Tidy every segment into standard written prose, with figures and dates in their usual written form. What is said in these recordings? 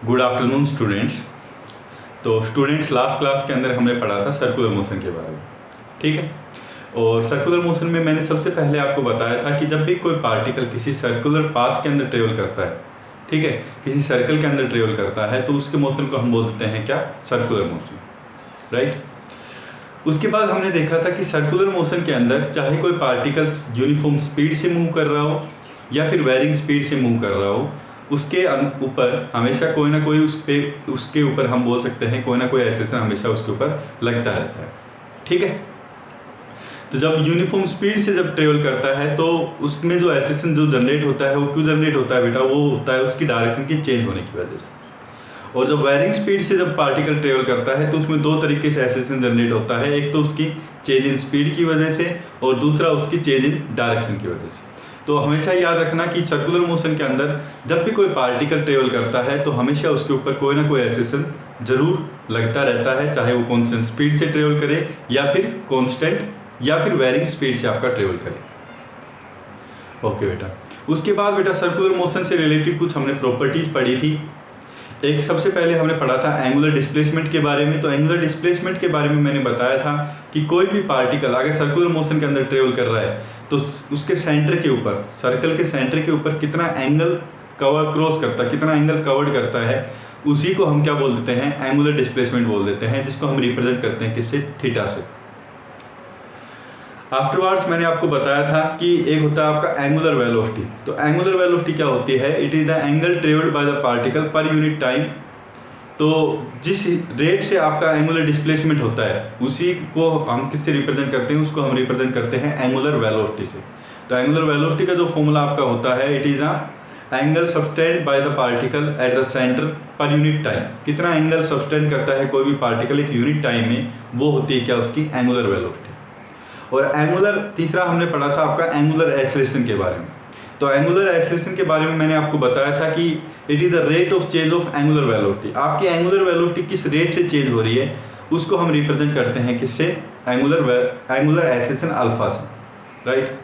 Good afternoon students. तो students, last class के अंदर हमने पढ़ा था सर्कुलर मोशन के बारे में, ठीक है। और सर्कुलर मोशन में मैंने सबसे पहले आपको बताया था कि जब भी कोई पार्टिकल किसी सर्कुलर पाथ के अंदर ट्रेवल करता है, ठीक है, किसी सर्कल के अंदर ट्रेवल करता है, तो उसके मोशन को हम बोलते हैं क्या? Circular motion, right. उसके बाद हमने देखा था कि सर्कुलर मोशन के अंदर चाहे कोई पार्टिकल यूनिफॉर्म स्पीड से मूव कर रहा हो या फिर वेरिंग स्पीड से मूव कर रहा हो, उसके ऊपर हमेशा कोई ना कोई उसके ऊपर हम बोल सकते हैं कोई ना कोई एक्सेशन हमेशा उसके ऊपर लगता रहता है, ठीक है। तो जब यूनिफॉर्म स्पीड से जब ट्रेवल करता है तो उसमें जो एक्सेशन जो जनरेट होता है वो क्यों जनरेट होता है बेटा? वो होता है उसकी डायरेक्शन की चेंज होने की वजह से। और जब वेरिंग स्पीड से जब पार्टिकल ट्रेवल करता है तो उसमें दो तरीके से एक्सेशन जनरेट होता है, एक तो उसकी चेंज इन स्पीड की वजह से और दूसरा उसकी चेंज इन डायरेक्शन की वजह से। तो हमेशा याद रखना कि सर्कुलर मोशन के अंदर जब भी कोई पार्टिकल ट्रेवल करता है तो हमेशा उसके ऊपर कोई ना कोई एक्सेशन जरूर लगता रहता है, चाहे वो कांस्टेंट स्पीड से ट्रेवल करे या फिर कांस्टेंट या फिर वेरिंग स्पीड से आपका ट्रेवल करे। ओके बेटा, उसके बाद बेटा सर्कुलर मोशन से रिलेटेड कुछ हमने प्रॉपर्टीज पढ़ी थी। एक सबसे पहले हमने पढ़ा था एंगुलर डिस्प्लेसमेंट के बारे में। तो एंगुलर डिस्प्लेसमेंट के बारे में मैंने बताया था कि कोई भी पार्टिकल अगर सर्कुलर मोशन के अंदर ट्रेवल कर रहा है तो उसके सेंटर के ऊपर, सर्कल के सेंटर के ऊपर कितना एंगल कवर क्रॉस करता है, कितना एंगल कवर्ड करता है, उसी को हम क्या बोल देते हैं? एंगुलर डिस्प्लेसमेंट बोल देते हैं, जिसको हम रिप्रेजेंट करते हैं किससे? थीटा से। आफ्टरवर्ड्स मैंने आपको बताया था कि एक होता है आपका एंगुलर वेलोसिटी। तो एंगुलर वेलोसिटी क्या होती है? It is the angle travelled by the particle per unit time. तो जिस रेट से आपका एंगुलर डिस्प्लेसमेंट होता है उसी को हम किससे रिप्रेजेंट करते हैं? उसको हम रिप्रेजेंट करते हैं एंगुलर वेलोसिटी से। तो एंगुलर वेलोसिटी का जो फॉर्मूला आपका होता है, it is a angle subtend bye the particle at the centre per unit time. कितना एंगल सब्सटेंड करता है कोई भी पार्टिकल एक यूनिट टाइम में, वो होती है क्या? उसकी एंगुलर वेलोसिटी। और एंगुलर, तीसरा हमने पढ़ा था आपका एंगुलर एक्सेलरेशन के बारे में। तो एंगुलर एक्सेलरेशन के बारे में मैंने आपको बताया था कि it is the rate of change of angular velocity. आपकी एंगुलर वेलोसिटी किस रेट से चेंज हो रही है उसको हम रिप्रेजेंट करते हैं किससे? एंगुलर एक्सेलरेशन अल्फा से, राइट।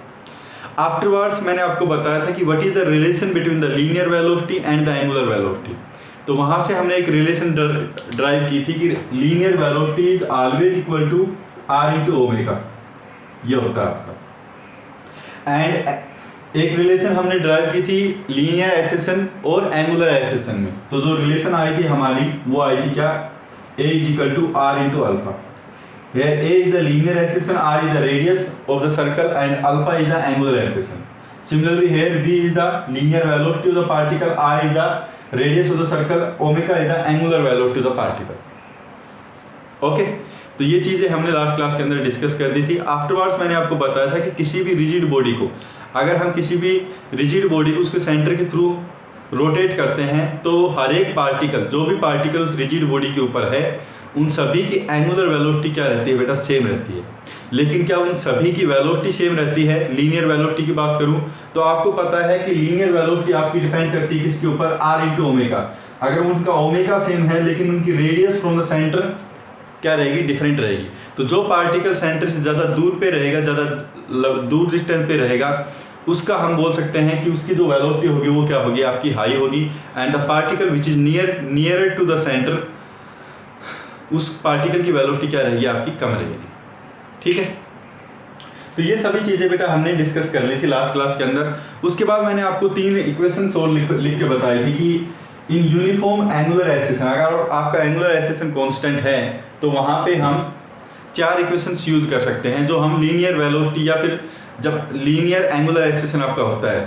आफ्टरवर्ड्स मैंने आपको बताया था कि what is the relation between the linear velocity and the angular velocity. तो वहाँ से हमने एक रिलेशन ड्राइव की थी कि linear velocity is always equal to R into omega, ये होता है आपका। एंड एक रिलेशन हमने ड्राइव की थी लीनियर एक्सेशन और एंगुलर एक्सेशन में। तो जो रिलेशन आई थी हमारी वो आई थी क्या? A is equal to R into alpha. Here A is the linear acceleration, R is the radius of the circle and alpha is the angular acceleration. Similarly here V is the linear velocity of the particle, R is the radius of the circle, omega is the angular velocity of the particle. Okay? तो ये चीज़ें हमने last class के अंदर discuss कर दी थी। Afterwards मैंने आपको बताया था कि किसी भी रिजिड बॉडी को, अगर हम किसी भी रिजिड बॉडी को उसके सेंटर के थ्रू रोटेट करते हैं तो हर एक पार्टिकल, जो भी पार्टिकल उस रिजिड बॉडी के ऊपर है, उन सभी की एंगुलर वेलोसिटी क्या रहती है बेटा? सेम रहती है। लेकिन क्या उन सभी की वेलोसिटी सेम रहती है? लीनियर वेलोसिटी की बात करूं तो आपको पता है कि लीनियर वेलोसिटी आपकी डिपेंड करती है किसके ऊपर? R into omega. अगर उनका ओमेगा सेम है लेकिन उनकी रेडियस फ्रॉम द सेंटर क्या रहेगी? डिफरेंट रहेगी। तो जो पार्टिकल सेंटर से ज़्यादा दूर पे रहेगा, ज़्यादा दूर डिस्टेंस पे रहेगा, उसका हम बोल सकते हैं कि उसकी जो वेलोसिटी होगी वो क्या होगी? आपकी हाई होगी। And the particle which is nearer to the centre, उस पार्टिकल की वेलोसिटी क्या रहेगी? आपकी कम रहेगी, ठीक है। तो ये सभी चीज़ें बेटा हमने डिस्कस कर ली थी लास्ट क्लास के अंदर। उसके बाद मैंने आपको 3 इक्वेशंस और लिख के बताई थी कि इन यूनिफॉर्म एंगुलर एक्सेशन, अगर आपका एंगुलर एक्सेशन कांस्टेंट है तो वहाँ पे हम 4 इक्वेशंस यूज कर सकते हैं, जो हम लीनियर वेलोसिटी या फिर जब लीनियर एंगुलर एक्सेशन आपका होता है,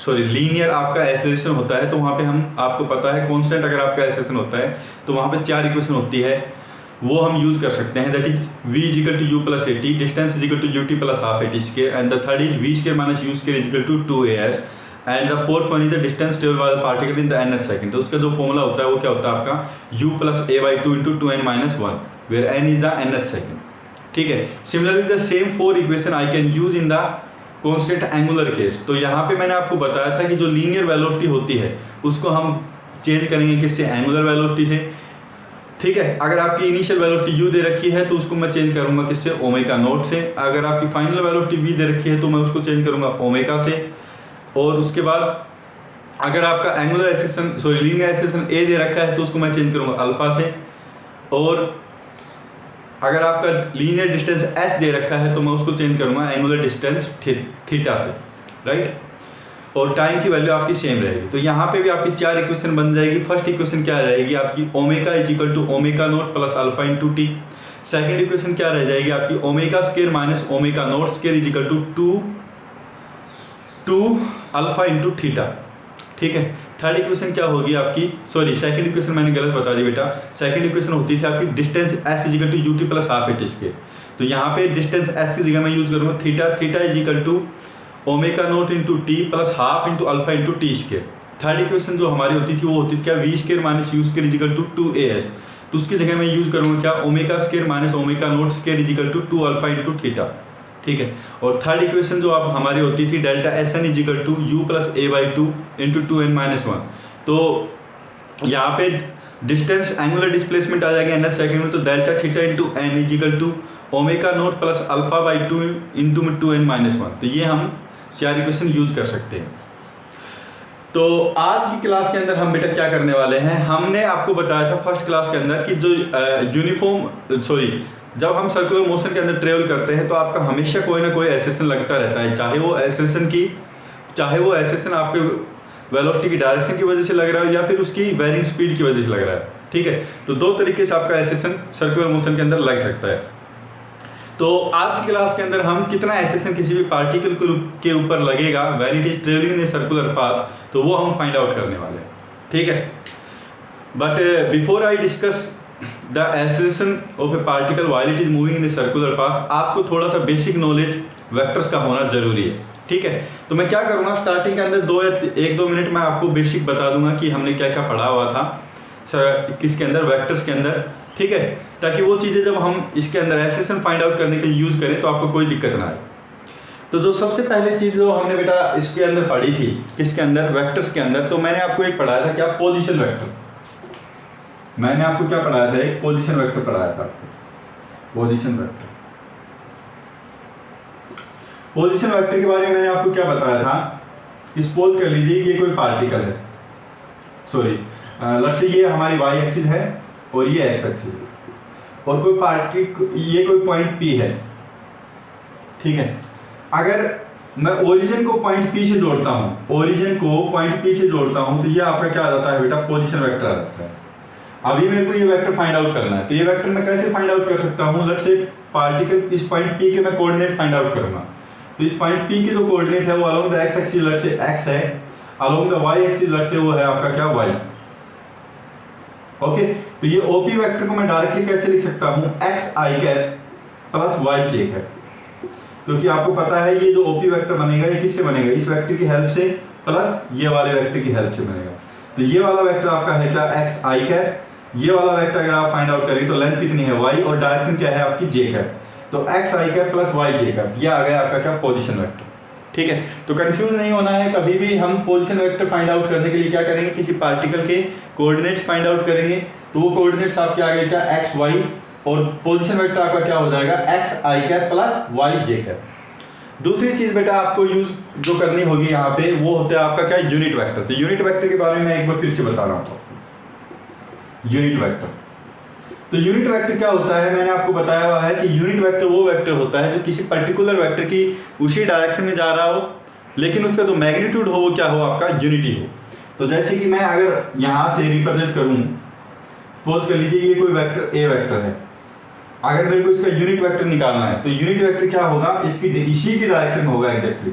सॉरी लीनियर आपका एक्सेलरेशन होता है, तो वहाँ पे हम, आपको पता है कांस्टेंट अगर आपका एक्सेलरेशन होता है तो वहाँ पे 4 इक्वेशन होती है, वो हम यूज कर सकते हैं। That is v is equal to u plus a t, distance is equal to u t plus half a t square, and the third is v square minus u square is equal to 2as, and the fourth one is the distance travelled by the particle in the nth second. तो उसका जो formula होता है वो क्या होता है आपका? u plus a by 2 into 2n minus 1, where n is the nth second, ठीक है। Similarly the same 4 equation I can use in the constant angular case. तो यहाँ पे मैंने आपको बताया था कि जो लीनियर वेलोसिटी होती है उसको हम चेंज करेंगे किससे? एंगुलर वेलोसिटी से, ठीक है। अगर आपकी इनिशियल वेलोसिटी u दे रखी है तो उसको मैं चेंज करूंगा किससे? ओमेगा नॉट से। अगर आपकी फाइनल वेलोसिटी v दे रखी है तो मैं उसको चेंज करूंगा ओमेगा से। और उसके बाद अगर आपका एंगुलर एक्सेलरेशन लीनियर एक्सेलरेशन ए दे रखा है तो उसको मैं चेंज करूँगा अल्फा से, और अगर आपका लीनियर डिस्टेंस एस दे रखा है तो मैं उसको चेंज करूँगा एंगुलर डिस्टेंस थीटा से, राइट। और टाइम की वैल्यू आपकी सेम रहेगी। तो यहाँ पे भी आपकी 4 इक्वेशन बन जाएगी। फर्स्ट इक्वेशन क्या रहेगी आपकी, omega is equal to omega naught plus alpha into t. Second equation क्या रह जाएगी आपकी, omega square minus omega naught square is equal to two alpha into theta, ठीक है। थर्ड इक्वेशन क्या होगी आपकी, सेकंड इक्वेशन मैंने गलत बता दी बेटा। सेकंड इक्वेशन होती थी आपकी distance s is equal to u t plus half a t square. तो यहाँ पे डिस्टेंस एस की जगह मैं यूज करूँगा theta is equal to omega naught into t plus half into alpha into t square. Third equation जो हमारी होती थी वो होती थी क्या, v square minus u square is equal to 2as। तो उसकी जगह मैं यूज करूँगा क्या, omega square minus omega naught square is equal to 2 alpha into theta, ठीक है। और थर्ड इक्वेशन जो आप हमारी होती थी delta s n is equal to u plus a by 2 into 2n minus 1। तो यहाँ पे डिस्टेंस एंगुलर डिस्प्लेसमेंट आ जाएगा एन एच सेकेंड में, तो delta theta into n is equal to omega naught plus alpha by 2 into 2n minus 1। तो ये हम 4 equation use कर सकते हैं। तो आज की क्लास के अंदर हम बेटा क्या करने वाले हैं, हमने आपको बताया था फर्स्ट क्लास के अंदर कि जो जब हम सर्कुलर मोशन के अंदर ट्रेवल करते हैं तो आपका हमेशा कोई ना कोई एक्सेलरेशन लगता रहता है, चाहे वो एक्सेलरेशन आपके वेलोसिटी की डायरेक्शन की वजह से लग रहा है या फिर उसकी वेरिंग स्पीड की वजह से लग रहा है, ठीक है। तो दो तरीके से आपका एक्सेलरेशन सर्कुलर मोशन के अंदर लग सकता है। तो आज की क्लास के अंदर हम कितना एक्सेलरेशन किसी भी पार्टिकल के ऊपर लगेगा when it is travelling in a circular path, तो वो हम फाइंड आउट करने वाले हैं, ठीक है। But before I discuss the acceleration of A particle while it is moving in a circular path, आपको थोड़ा सा बेसिक नॉलेज वेक्टर्स का होना जरूरी है, ठीक है। तो मैं क्या करूँगा, स्टार्टिंग के अंदर 1-2 मिनट में आपको बेसिक बता दूंगा कि हमने क्या क्या पढ़ा हुआ था किसके अंदर, वेक्टर्स के अंदर, ठीक है, ताकि वो चीज़ें जब हम इसके अंदर एक्सेलरेशन फाइंड आउट करने के लिए यूज़ करें तो आपको कोई दिक्कत ना आए। तो जो सबसे पहले चीज़ जो हमने बेटा इसके अंदर पढ़ी थी, किसके अंदर, वेक्टर्स के अंदर, तो मैंने आपको एक पढ़ाया था क्या, पोजीशन वेक्टर। मैंने आपको क्या पढ़ाया था, एक पोजीशन वेक्टर पढ़ाया था आपको, पोजीशन वेक्टर। पोजीशन वेक्टर के बारे में मैंने आपको क्या बताया था, सपोज कर लीजिए ये कोई पार्टिकल है, लेट्स से ये हमारी वाई एक्सिस है और ये एक्स एक्सिस है, और ये कोई पॉइंट P है, ठीक है। अगर मैं ओरिजिन को पॉइंट P से जोड़ता हूँ, तो ये आपका क्या आ जाता है बेटा, पोजीशन वेक्टर आ जाता है। अभी मेरे को ये वेक्टर फाइंड आउट करना है, तो ये वेक्टर मैं कैसे फाइंड आउट कर सकता हूँ, लेट्स से पार्टिकल इस पॉइंट P के मैं कोऑर्डिनेट फाइंड आउट करूँगा। तो इस पॉइंट P के जो कोऑर्डिनेट है वो along the x axis let's say x है, along the y axis let's say वो है आपका क्या, y, ओके। तो ये OP वेक्टर को मैं डायरेक्टली कैसे लिख सकता हूँ, x i cap plus y j cap, क्योंकि आपको पता है ये जो OP वेक्टर बनेगा ये किससे बनेगा, इस वेक्टर की हेल्प से प्लस ये वाले वेक्टर की हेल्प से बनेगा। तो ये वाला वेक्टर आपका है क्या, एक्स आई कैप, ये वाला वेक्टर अगर आप फाइंड आउट करें तो लेंथ कितनी है y, और डायरेक्शन क्या है आपकी जे कैप, तो x i cap plus y j cap, ये आ गया आपका क्या, पोजीशन वेक्टर, ठीक है। तो कंफ्यूज नहीं होना है कभी भी। हम पोजीशन वेक्टर फाइंड आउट करने के लिए क्या करेंगे, किसी पार्टिकल के कोऑर्डिनेट्स फाइंड आउट करेंगे, तो वो कोऑर्डिनेट्स आपके आ गए क्या, एक्स वाई, और पोजीशन वेक्टर आपका क्या हो जाएगा, x i cap plus y j cap. दूसरी चीज बेटा आपको यूज जो करनी होगी यहाँ पे वो होता है आपका क्या, यूनिट वेक्टर। तो यूनिट वेक्टर के बारे में मैं एक बार फिर से बता रहा हूँ, यूनिट वेक्टर। तो यूनिट वेक्टर क्या होता है, मैंने आपको बताया हुआ है कि यूनिट वेक्टर वो वेक्टर होता है जो किसी पर्टिकुलर वेक्टर की उसी डायरेक्शन में जा रहा हो, लेकिन उसका जो मैग्नीट्यूड हो वो क्या हो, आपका यूनिटी हो। तो जैसे कि मैं अगर यहाँ से रिप्रेजेंट करूँ, सपोज कर लीजिए ये कोई वेक्टर ए वेक्टर है, अगर मेरे को इसका यूनिट वेक्टर निकालना है तो यूनिट वेक्टर क्या होगा, इसी की डायरेक्शन में होगा एग्जैक्टली,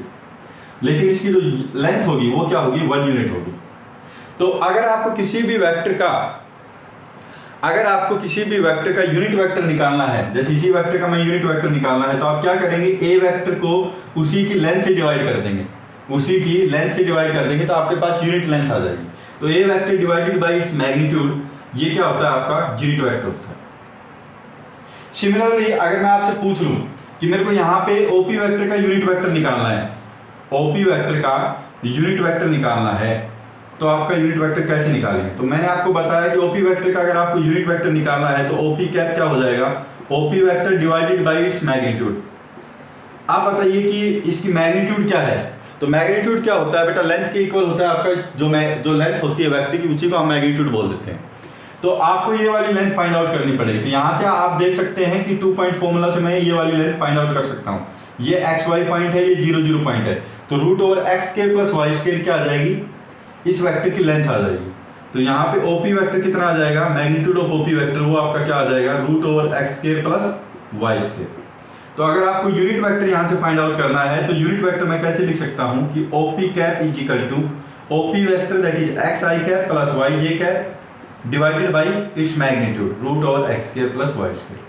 लेकिन इसकी जो लेंथ होगी वो क्या होगी, 1 यूनिट होगी। तो अगर आपको किसी भी वेक्टर का यूनिट वेक्टर निकालना है, जैसे इसी वेक्टर का मैं यूनिट वेक्टर निकालना है, तो आप क्या करेंगे, ए वेक्टर को उसी की लेंथ से डिवाइड कर देंगे, तो आपके पास यूनिट लेंथ आ जाएगी। तो A vector divided by its magnitude, ये क्या होता है आपका यूनिट वेक्टर होता है। सिमिलरली अगर मैं आपसे पूछ लूं कि मेरे को यहाँ पे ओपी वेक्टर का यूनिट वेक्टर निकालना है, तो आपका यूनिट वेक्टर कैसे निकालेंगे। तो मैंने आपको बताया कि ओपी वेक्टर का अगर आपको यूनिट वेक्टर निकालना है तो ओपी कैप क्या हो जाएगा, OP vector divided by its magnitude. आप बताइए कि इसकी मैग्नीट्यूड क्या है, तो मैग्नीट्यूड क्या होता है बेटा, लेंथ के इक्वल होता है आपका जो लेंथ होती है वेक्टर की, उसी को हम मैग्नीट्यूड बोल देते हैं। तो आपको ये वाली लेंथ फाइंड आउट करनी पड़ेगी। तो यहाँ से आप देख सकते हैं कि 2 पॉइंट फॉर्मूला से मैं ये वाली लेंथ फाइंड आउट कर सकता हूँ। ये एक्स वाई पॉइंट है, ये 0 0 पॉइंट है, तो root over x square plus y square क्या आ जाएगी, इस वेक्टर की लेंथ आ जाएगी। तो यहाँ पे ओपी वेक्टर कितना आ जाएगा, मैग्नीट्यूड ऑफ ओपी वेक्टर वो आपका क्या आ जाएगा, root over x square plus y square. तो अगर आपको यूनिट वेक्टर यहाँ से फाइंड आउट करना है तो यूनिट वेक्टर मैं कैसे लिख सकता हूँ कि OP cap is equal to OP vector that is x i cap plus y j cap divided by its magnitude root over x square plus y square.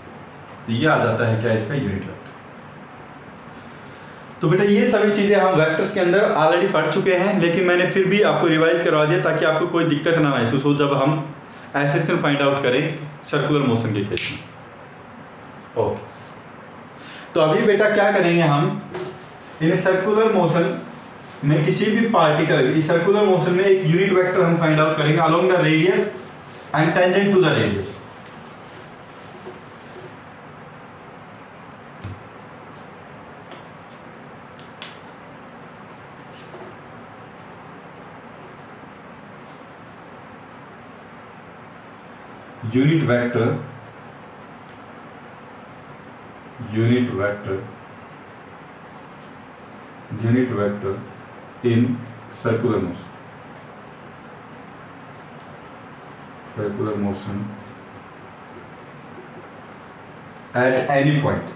तो ये आ जाता है क्या, इसका यूनिट वेक्टर। तो बेटा ये सभी चीज़ें हम वेक्टर्स के अंदर ऑलरेडी पढ़ चुके हैं, लेकिन मैंने फिर भी आपको रिवाइज करवा दिया ताकि आपको कोई दिक्कत ना महसूस हो जब हम एक्सेशन फाइंड आउट करें सर्कुलर मोशन के केस में। ओके, तो अभी बेटा क्या करेंगे हम, इन सर्कुलर मोशन में किसी भी पार्टिकल की सर्कुलर मोशन में एक यूनिट वेक्टर हम फाइंड आउट करेंगे along the radius and tangent to the radius. Unit vector in circular motion at any point।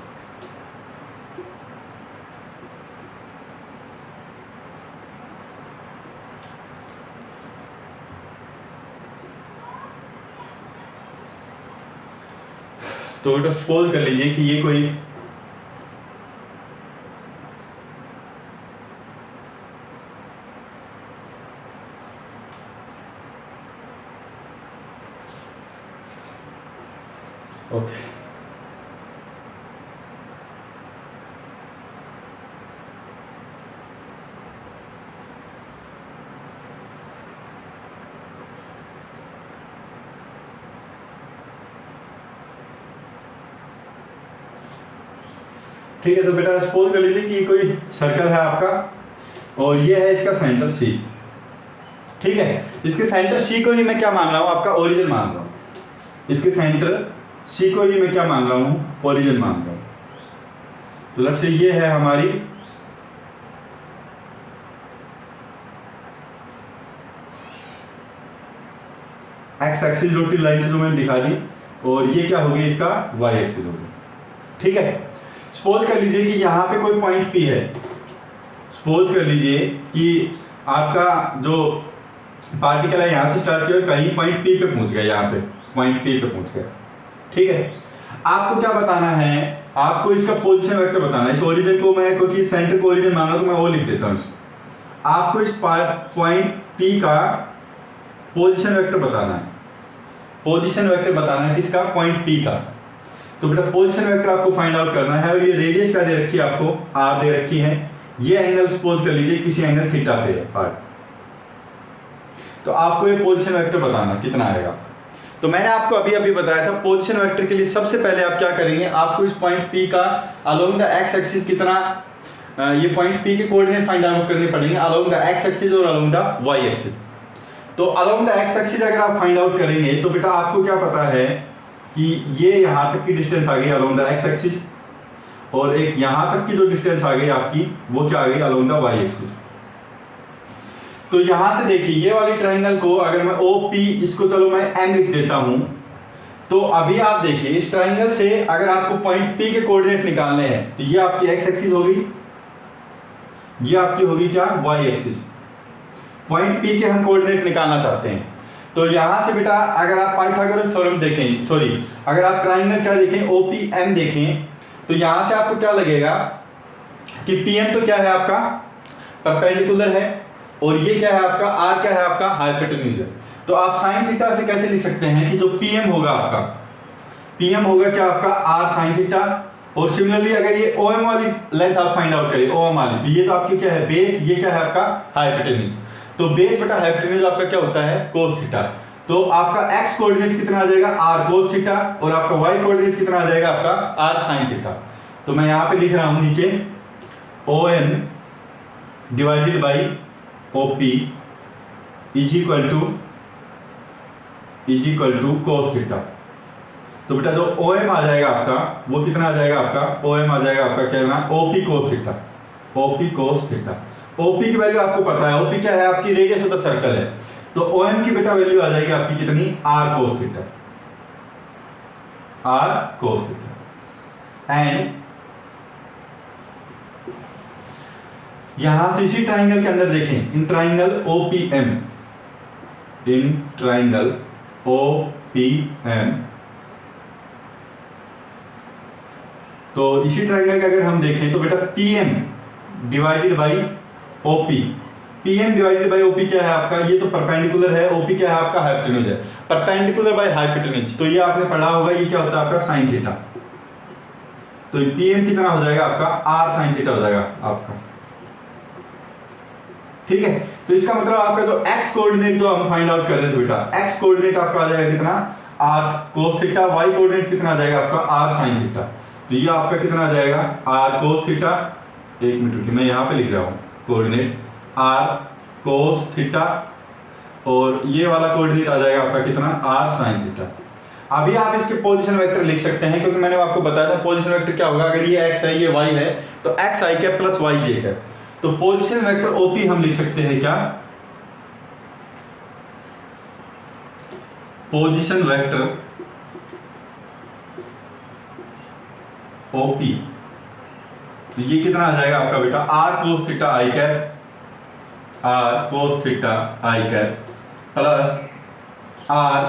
तो बेटा सपोज कर लीजिए कि ये कोई ओके ठीक है। तो बेटा सपोज कर लीजिए कि कोई सर्कल है आपका और ये है इसका सेंटर सी। ठीक है, इसके सेंटर सी को ही मैं क्या मान रहा हूँ, आपका ओरिजिन मान रहा हूँ। इसके सेंटर सी को ही मैं क्या मान रहा हूँ, ओरिजिन मान रहा हूँ। तो लक्ष्य ये है हमारी एक्स एक्सिस डॉटेड लाइन से जो मैंने दिखा दी, और ये क्या होगी, इसका वाई एक्सिस होगी। ठीक है, सपोज कर लीजिए कि यहाँ पे कोई पॉइंट पी है। सपोज कर लीजिए कि आपका जो पार्टिकल है यहाँ से स्टार्ट किया, कहीं पॉइंट पी पे पहुँच गया, यहाँ पे पॉइंट पी पे पहुँच गया। ठीक है, आपको क्या बताना है, आपको इसका पोजीशन वेक्टर बताना है। इस ओरिजिन को मैं, क्योंकि सेंटर को ओरिजिन माना तो मैं वो लिख देता हूँ इसको। आपको इस पॉइंट पी का पोजीशन वेक्टर बताना है। पोजीशन वेक्टर बताना है किसका, पॉइंट पी का। तो बेटा पोजीशन वेक्टर आपको फाइंड आउट करना है, और ये रेडियस क्या दे रखी है आपको, आर दे रखी है। ये एंगल सपोज कर लीजिए किसी एंगल थीटा पे है पार्ट, तो आपको ये पोजीशन वेक्टर बताना कितना आएगा। तो मैंने आपको अभी बताया था पोजीशन वेक्टर के लिए सबसे पहले आप क्या करेंगे, आपको इस पॉइंट पी का अलोंग द एक्स एक्सिस कितना, ये पॉइंट पी के कोऑर्डिनेट फाइंड आउट करने पड़ेंगे अलोंग द एक्स एक्सिस और अलोंग द वाई एक्सिस। तो अलोंग द एक्स एक्सिस अगर आप फाइंड आउट करेंगे तो बेटा आपको क्या पता है कि ये यहाँ तक की डिस्टेंस आ गई अलोंग द एक्स एक्सिस, और एक यहाँ तक की जो डिस्टेंस आ गई आपकी वो क्या आ गई अलोंग द वाई एक्सिस। तो यहाँ से देखिए ये वाली ट्राइंगल को अगर मैं ओ पी, इसको चलो मैं एम लिख देता हूँ। तो अभी आप देखिए इस ट्राइंगल से अगर आपको पॉइंट पी के कोऑर्डिनेट निकालने हैं तो ये आपकी एक्स एक्सिस होगी, ये आपकी होगी क्या, वाई एक्सिस। पॉइंट पी के हम कोऑर्डिनेट निकालना चाहते हैं। तो यहाँ से बेटा अगर आप पाइथागोरस थ्योरम देखें, सॉरी अगर आप ट्राइंगल क्या देखें, ओ पी एम देखें, तो यहाँ से आपको क्या लगेगा कि पी एम तो क्या है आपका परपेंडिकुलर है, और ये क्या है आपका आर क्या है आपका हाइपोटेन्यूज है। तो आप साइन थीटा से कैसे लिख सकते हैं कि जो पीएम होगा आपका, पीएम होगा क्या आपका आर साइन थीटा। और सिमिलरली अगर ये ओएम वाली लेंथ आप फाइंड आउट करें, ओएम वाली, तो ये तो आपकी क्या है बेस, ये क्या है आपका हाइपोटेन्यूज। तो बेस बटा हाइपोटेन्यूज आपका क्या होता है कोस थीटा। तो आपका एक्स कोऑर्डिनेट कितना आ जाएगा आर कोस थीटा, और आपका वाई कोऑर्डिनेट कितना आ जाएगा आपका आर साइन थीटा। तो मैं यहाँ पे लिख रहा हूँ नीचे O M divided by OP is equal to cos theta. तो बेटा जो OM आ जाएगा आपका वो कितना आ जाएगा आपका, OM आ जाएगा आपका क्या ना, OP cos theta, OP cos theta. OP की वैल्यू आपको पता है, OP क्या है आपकी, रेडियस ऑफ द सर्कल है। तो OM की बेटा वैल्यू आ जाएगी आपकी कितनी, R cos theta, R cos theta. And यहां से इसी ट्राइंगल के अंदर देखें, in triangle OPM, in triangle OPM, तो इसी ट्राइंगल का अगर हम देखें तो बेटा PM divided by OP, PM divided by OP क्या है आपका, ये तो परपेंडिकुलर है, OP क्या है आपका, हाइपोटेन्यूज है, परपेंडिकुलर बाई हाइपोटेन्यूज। तो ये आपने पढ़ा होगा, ये क्या होता है आपका साइन थीटा। तो PM कितना हो जाएगा आपका, R साइन थीटा हो जाएगा आपका, ठीक है। तो इसका मतलब आपका जो x कोऑर्डिनेट जो हम फाइंड आउट कर रहे थे बेटा, x कोऑर्डिनेट आपका आ जाएगा कितना, R cos theta, y coordinate कितना आ जाएगा आपका, R sin थीटा। तो ये आपका कितना आ जाएगा, R cos थीटा, एक मिनट रुकिए मैं यहाँ पे लिख रहा हूँ, कोऑर्डिनेट R cos थीटा, और ये वाला कोऑर्डिनेट आ जाएगा आपका कितना, R sin थीटा। अभी आप इसके पोजीशन वेक्टर लिख सकते हैं, क्योंकि मैंने आपको बताया था पोजीशन वेक्टर क्या होगा, अगर ये x है ये y है तो x i cap plus y j है। तो पोजीशन वेक्टर OP हम लिख सकते हैं क्या, पोजीशन वेक्टर OP, तो ये कितना आ जाएगा आपका बेटा, R cos theta i cap, R cos theta i cap plus R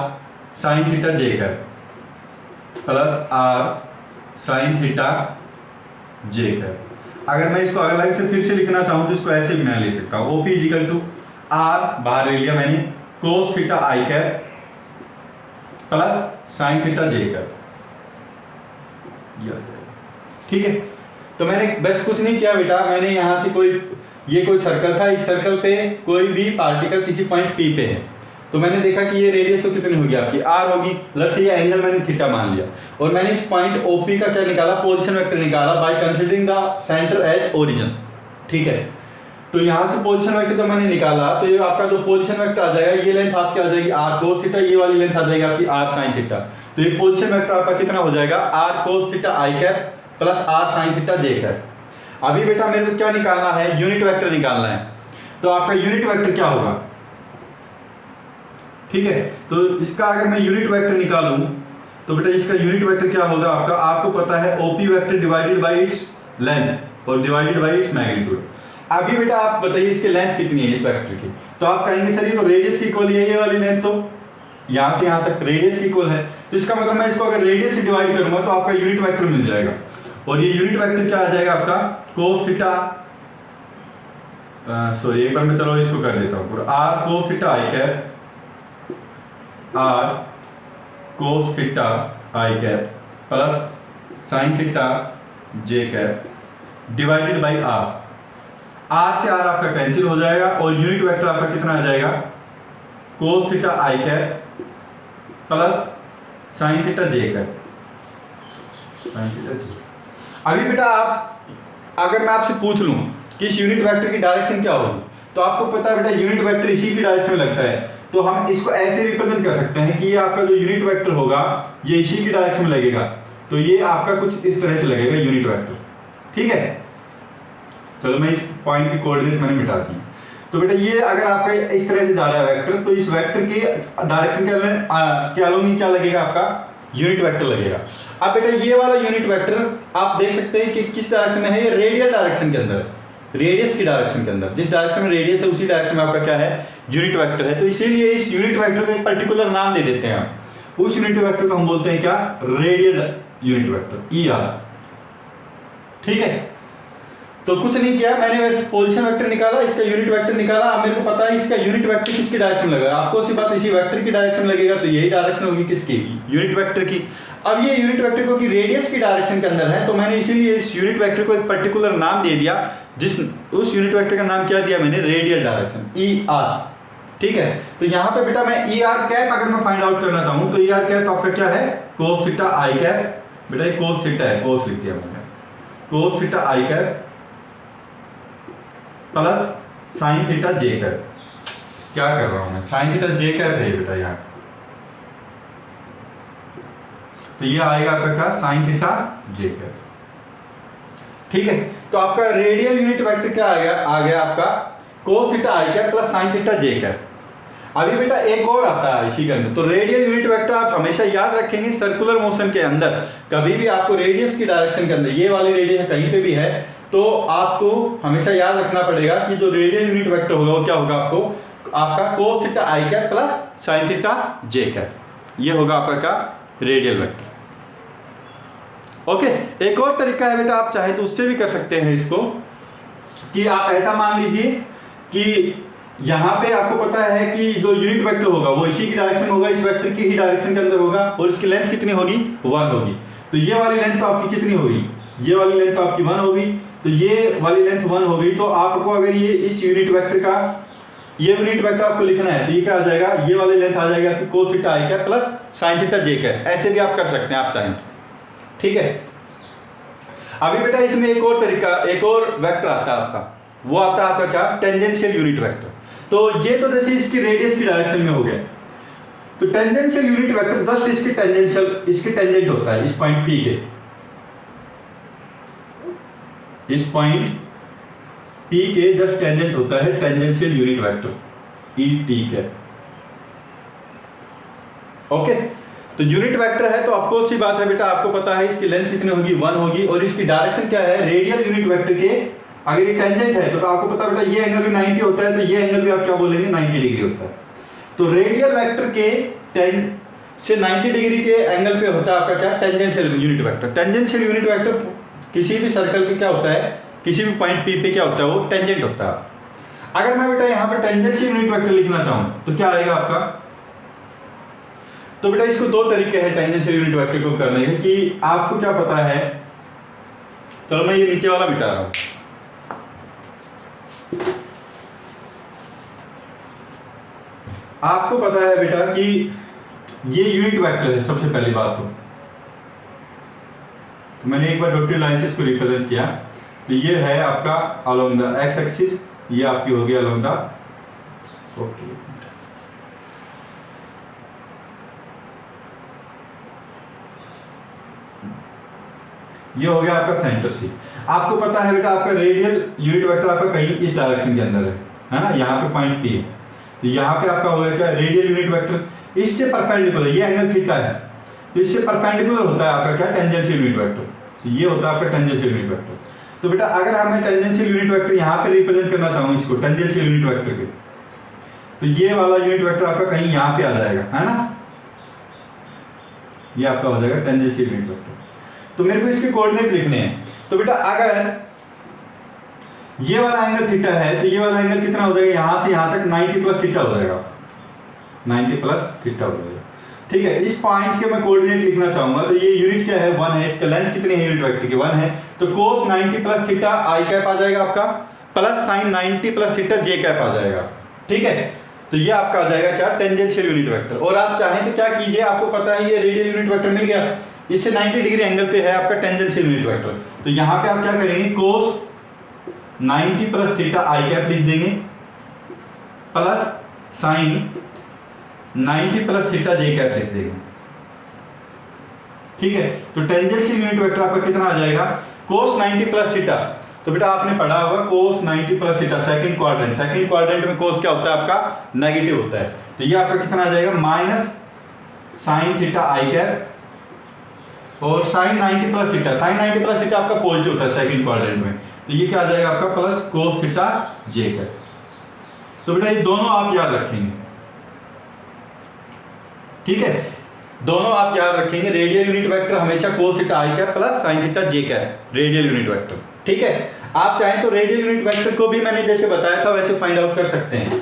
sin theta j cap, plus R sin theta j cap. अगर मैं इसको अलग से फिर से लिखना चाहूं तो इसको ऐसे भी मैं लिख सकता हूं, OP इजिकल टू R बाहर ले लिया मैंने, cos theta i cap plus sin theta j cap, ठीक है। तो मैंने बस कुछ नहीं किया बेटा, मैंने यहाँ से ये कोई सर्कल था, इस सर्कल पे कोई भी पार्टिकल किसी पॉइंट P पे है, तो मैंने देखा कि ये रेडियस तो कितनी होगी आपकी, R होगी, प्लस ये एंगल मैंने थीटा मान लिया, और मैंने इस पॉइंट OP का क्या निकाला, पोजीशन वेक्टर निकाला by considering the centre as origin, ठीक है। तो यहाँ से पोजीशन वेक्टर तो मैंने निकाला, तो ये आपका जो पोजीशन वेक्टर आ जाएगा, ये लेंथ आपकी आ जाएगी R cos थीटा, ये वाली लेंथ आ जाएगी आपकी R sin थीटा। तो ये पोजीशन वेक्टर आपका कितना हो जाएगा, R cos theta i cap plus R sin theta j cap. अभी बेटा मेरे को क्या निकालना है, यूनिट वेक्टर निकालना है। तो आपका यूनिट वेक्टर क्या होगा, ठीक है। तो इसका अगर मैं यूनिट वेक्टर निकालूं तो बेटा इसका यूनिट वेक्टर क्या होगा आपका, आपको पता है OP vector divided by its length और डिवाइडेड बाय इट्स मैग्नीट्यूड। अभी बेटा आप बताइए इसकी लेंथ कितनी है इस वेक्टर की, तो आप कहेंगे सर ये तो रेडियस की इक्वल है, ये वाली लेंथ तो यहाँ से यहाँ तक रेडियस की इक्वल है, तो इसका मतलब मैं इसको अगर रेडियस से डिवाइड करूंगा तो आपका यूनिट वेक्टर मिल जाएगा। और ये यूनिट वेक्टर क्या आ जाएगा आपका, cos थीटा, सॉरी एक बार मैं चलो इसको कर देता हूँ पूरा, R cos theta i cap, R cos theta i cap plus sin theta j cap divided by R। R से R आपका कैंसिल हो जाएगा और यूनिट वेक्टर आपका कितना आ जाएगा, cos theta i cap plus sin theta j cap, sin theta j। अभी बेटा आप अगर मैं आपसे पूछ लूं कि इस यूनिट वेक्टर की डायरेक्शन क्या होगी, तो आपको पता है बेटा यूनिट वेक्टर इसी की डायरेक्शन में लगता है, तो हम इसको ऐसे रिप्रेजेंट कर सकते हैं कि ये आपका जो यूनिट वेक्टर होगा ये इसी की डायरेक्शन में लगेगा, तो ये आपका कुछ इस तरह से लगेगा यूनिट वेक्टर, ठीक है। चलो मैं इस पॉइंट की कोऑर्डिनेट मैंने मिटा दी। तो बेटा ये अगर आपका इस तरह से जा रहा है वेक्टर, तो इस वेक्टर की डायरेक्शन के अलोंग क्या लगेगा आपका, यूनिट वेक्टर लगेगा। अब बेटा ये वाला यूनिट वेक्टर आप देख सकते हैं कि किस डायरेक्शन में है, ये रेडियल डायरेक्शन के अंदर, रेडियस की डायरेक्शन के अंदर, जिस डायरेक्शन में रेडियस है उसी डायरेक्शन में आपका क्या है, यूनिट वेक्टर है। तो इसीलिए इस यूनिट वेक्टर को एक पर्टिकुलर नाम दे देते हैं हम, उस यूनिट वेक्टर को हम बोलते हैं क्या, रेडियल यूनिट वेक्टर, ER, ठीक है। तो कुछ नहीं किया मैंने, बस पोजीशन वेक्टर निकाला, इसका यूनिट वेक्टर निकाला। अब मेरे को पता है इसका यूनिट वेक्टर किसकी डायरेक्शन लगेगा, आपको उसी बात इसी वेक्टर की डायरेक्शन लगेगा, तो यही डायरेक्शन होगी किसकी, यूनिट वेक्टर की। अब ये यूनिट वेक्टर को कि रेडियस की डायरेक्शन के अंदर है, तो मैंने इसीलिए इस यूनिट वेक्टर को एक पर्टिकुलर नाम दे दिया, उस यूनिट वेक्टर का नाम क्या दिया मैंने, रेडियल डायरेक्शन, ER, ठीक है। तो यहाँ पे बेटा मैं ER कैप अगर मैं फाइंड आउट करना चाहूँ तो ER कैप आपका क्या है, cos थीटा i कैप, बेटा ये cos थीटा है, cos लिख दिया मैंने, cos theta i cap plus sine theta J cap. क्या कर रहा हूं मैं, साइन थीटा जे कैप है बेटा यहाँ, तो ये आएगा आपका क्या, साइन थीटा जे कैप। ठीक है, तो आपका रेडियल यूनिट वेक्टर क्या आ गया आपका, कोस थीटा आई कैप प्लस साइन थीटा जे कैप। अभी बेटा एक और आता है इसी के अंदर, तो रेडियल यूनिट वेक्टर आप हमेशा याद रखेंगे सर्कुलर मोशन के अंदर, कभी भी आपको रेडियस की डायरेक्शन के अंदर, ये वाली रेडियस कहीं पे भी है, तो आपको हमेशा याद रखना पड़ेगा कि जो रेडियल यूनिट वेक्टर होगा वो क्या होगा, आपका कोस थीटा आई कैप प्लस साइन थीटा जे कैप, ये होगा आपका क्या, रेडियल वेक्टर। ओके, एक और तरीका है बेटा, आप चाहे तो उससे भी कर सकते हैं इसको, कि आप ऐसा मान लीजिए कि यहाँ पे आपको पता है कि जो यूनिट वेक्टर होगा वो इसी की डायरेक्शन होगा, इस वेक्टर की ही डायरेक्शन के अंदर होगा, और इसकी लेंथ कितनी होगी, 1 होगी। तो ये वाली लेंथ तो आपकी कितनी होगी, ये वाली लेंथ तो आपकी 1 होगी, तो ये वाली लेंथ 1 होगी। तो आपको अगर ये इस यूनिट वेक्टर का, ये यूनिट वेक्टर आपको लिखना है, तो ये क्या आ जाएगा, ये वाली लेंथ आ जाएगा आपकी कोस थीटा आई कैप प्लस साइन थीटा जे कैप। ऐसे भी आप कर सकते हैं आप चाहें तो, ठीक है। अभी बेटा इसमें एक और तरीका, एक और वेक्टर आता है आपका, वो आता है आपका क्या, टेंजेंशियल यूनिट वेक्टर। तो ये तो जैसे इसकी रेडियस की डायरेक्शन में हो गया, तो टेंजेंशियल यूनिट वेक्टर जस्ट इसके टेंजेंशियल, इसके टेंजेंट होता है इस पॉइंट पी के, इस पॉइंट पी के जस्ट टेंजेंट होता है tangential unit vector e T के। ओके, तो यूनिट वेक्टर है तो आपको सी बात है बेटा, आपको पता है इसकी लेंथ कितनी होगी, 1 होगी, और इसकी डायरेक्शन क्या है, रेडियल यूनिट वेक्टर के अगर ये टेंजेंट है तो आपको पता बेटा ये एंगल भी 90 होता है, तो ये एंगल भी आप क्या बोलेंगे, 90 डिग्री होता है। तो रेडियल वेक्टर के 10 से 90 डिग्री के एंगल पे होता है आपका क्या, tangential unit vector. Tangential unit vector किसी भी सर्कल के क्या होता है, किसी भी पॉइंट पी पे क्या होता है, वो टेंजेंट होता है। अगर मैं बेटा यहाँ पे टेंजेंशियल यूनिट वेक्टर लिखना चाहूँ तो क्या आएगा आपका, तो बेटा इसको 2 तरीके हैं टेंजेंशियल यूनिट वेक्टर को करने के, कि आपको क्या पता है, चलो मैं ये नीचे वाला मिटा रहा हूं। आपको पता है बेटा कि ये यूनिट वेक्टर है, सबसे पहली बात तो मैंने एक बार डॉटेड लाइन से इसको रिप्रेजेंट किया, तो ये है आपका अलोंग द एक्स एक्सिस, ये आपकी होगी अलोंग द, ओके ये हो गया आपका सेंटर सी। आपको पता है बेटा आपका रेडियल यूनिट वेक्टर आपका कहीं इस डायरेक्शन के अंदर है ना, यहाँ पे पॉइंट पी है, तो यहाँ पे आपका होगा क्या, रेडियल यूनिट वेक्टर इससे परपेंडिकुलर, ये एंगल थीटा है, तो इससे परपेंडिकुलर होता है आपका क्या, टेंजेंशियल यूनिट वेक्टर। तो ये होता है आपका टेंजेंशियल यूनिट वेक्टर। तो बेटा अगर हमें टेंजेंशियल यूनिट वेक्टर यहाँ पे रिप्रेजेंट करना चाहूँ इसको टेंजेंशियल यूनिट वेक्टर के, तो ये वाला यूनिट वेक्टर आपका कहीं यहाँ पे आ जाएगा, है ना, ये आपका हो जाएगा टेंजेंशियल यूनिट वेक्टर। तो मेरे को इसके कोऑर्डिनेट लिखने हैं, तो बेटा अगर ये वाला एंगल थीटा है, तो ये वाला एंगल कितना हो जाएगा, यहाँ से यहाँ तक 90 प्लस थीटा हो जाएगा, 90 प्लस थीटा हो जाएगा। ठीक है, इस पॉइंट के मैं कोऑर्डिनेट लिखना चाहूंगा, तो ये यूनिट क्या है, 1 है, इसका लेंथ कितनी है यूनिट वेक्टर की, 1 है, तो कोस 90 प्लस थीटा आई कैप आ जाएगा आपका, प्लस साइन 90 प्लस थीटा जे कैप आ जाएगा। ठीक है, तो ये आपका आ जाएगा क्या, टेंजेंशियल यूनिट वेक्टर। और आप चाहें तो क्या कीजिए, आपको पता है ये रेडियल यूनिट वेक्टर मिल गया, इससे 90 डिग्री एंगल पे है आपका टेंजेंशियल यूनिट वेक्टर, तो यहाँ पे आप क्या करेंगे, कोस 90 प्लस थीटा आई कैप लिख देंगे, प्लस साइन 90 प्लस थीटा जे कैप लिख देंगे। ठीक है, तो टेंजेंशियल यूनिट वेक्टर आपका कितना आ जाएगा, कोस 90 प्लस थीटा, तो बेटा आपने पढ़ा होगा कोस 90 plus theta second quadrant, second quadrant में कोस क्या होता है आपका, नेगेटिव होता है, तो ये आपका कितना आ जाएगा, माइनस साइन थीटा आई कैप, और sine 90 plus theta, sine 90 plus theta आपका पॉजिटिव होता है सेकंड क्वाड्रेंट में, तो ये क्या आ जाएगा आपका, प्लस कोस थीटा जे कैप। तो बेटा ये दोनों आप याद रखेंगे, ठीक है, दोनों आप याद रखेंगे, रेडियल यूनिट वेक्टर हमेशा कोस थीटा आई कैप प्लस साइन थीटा जे कैप, रेडियल यूनिट वेक्टर। ठीक है, आप चाहें तो रेडियल यूनिट वेक्टर को भी मैंने जैसे बताया था वैसे फाइंड आउट कर सकते हैं,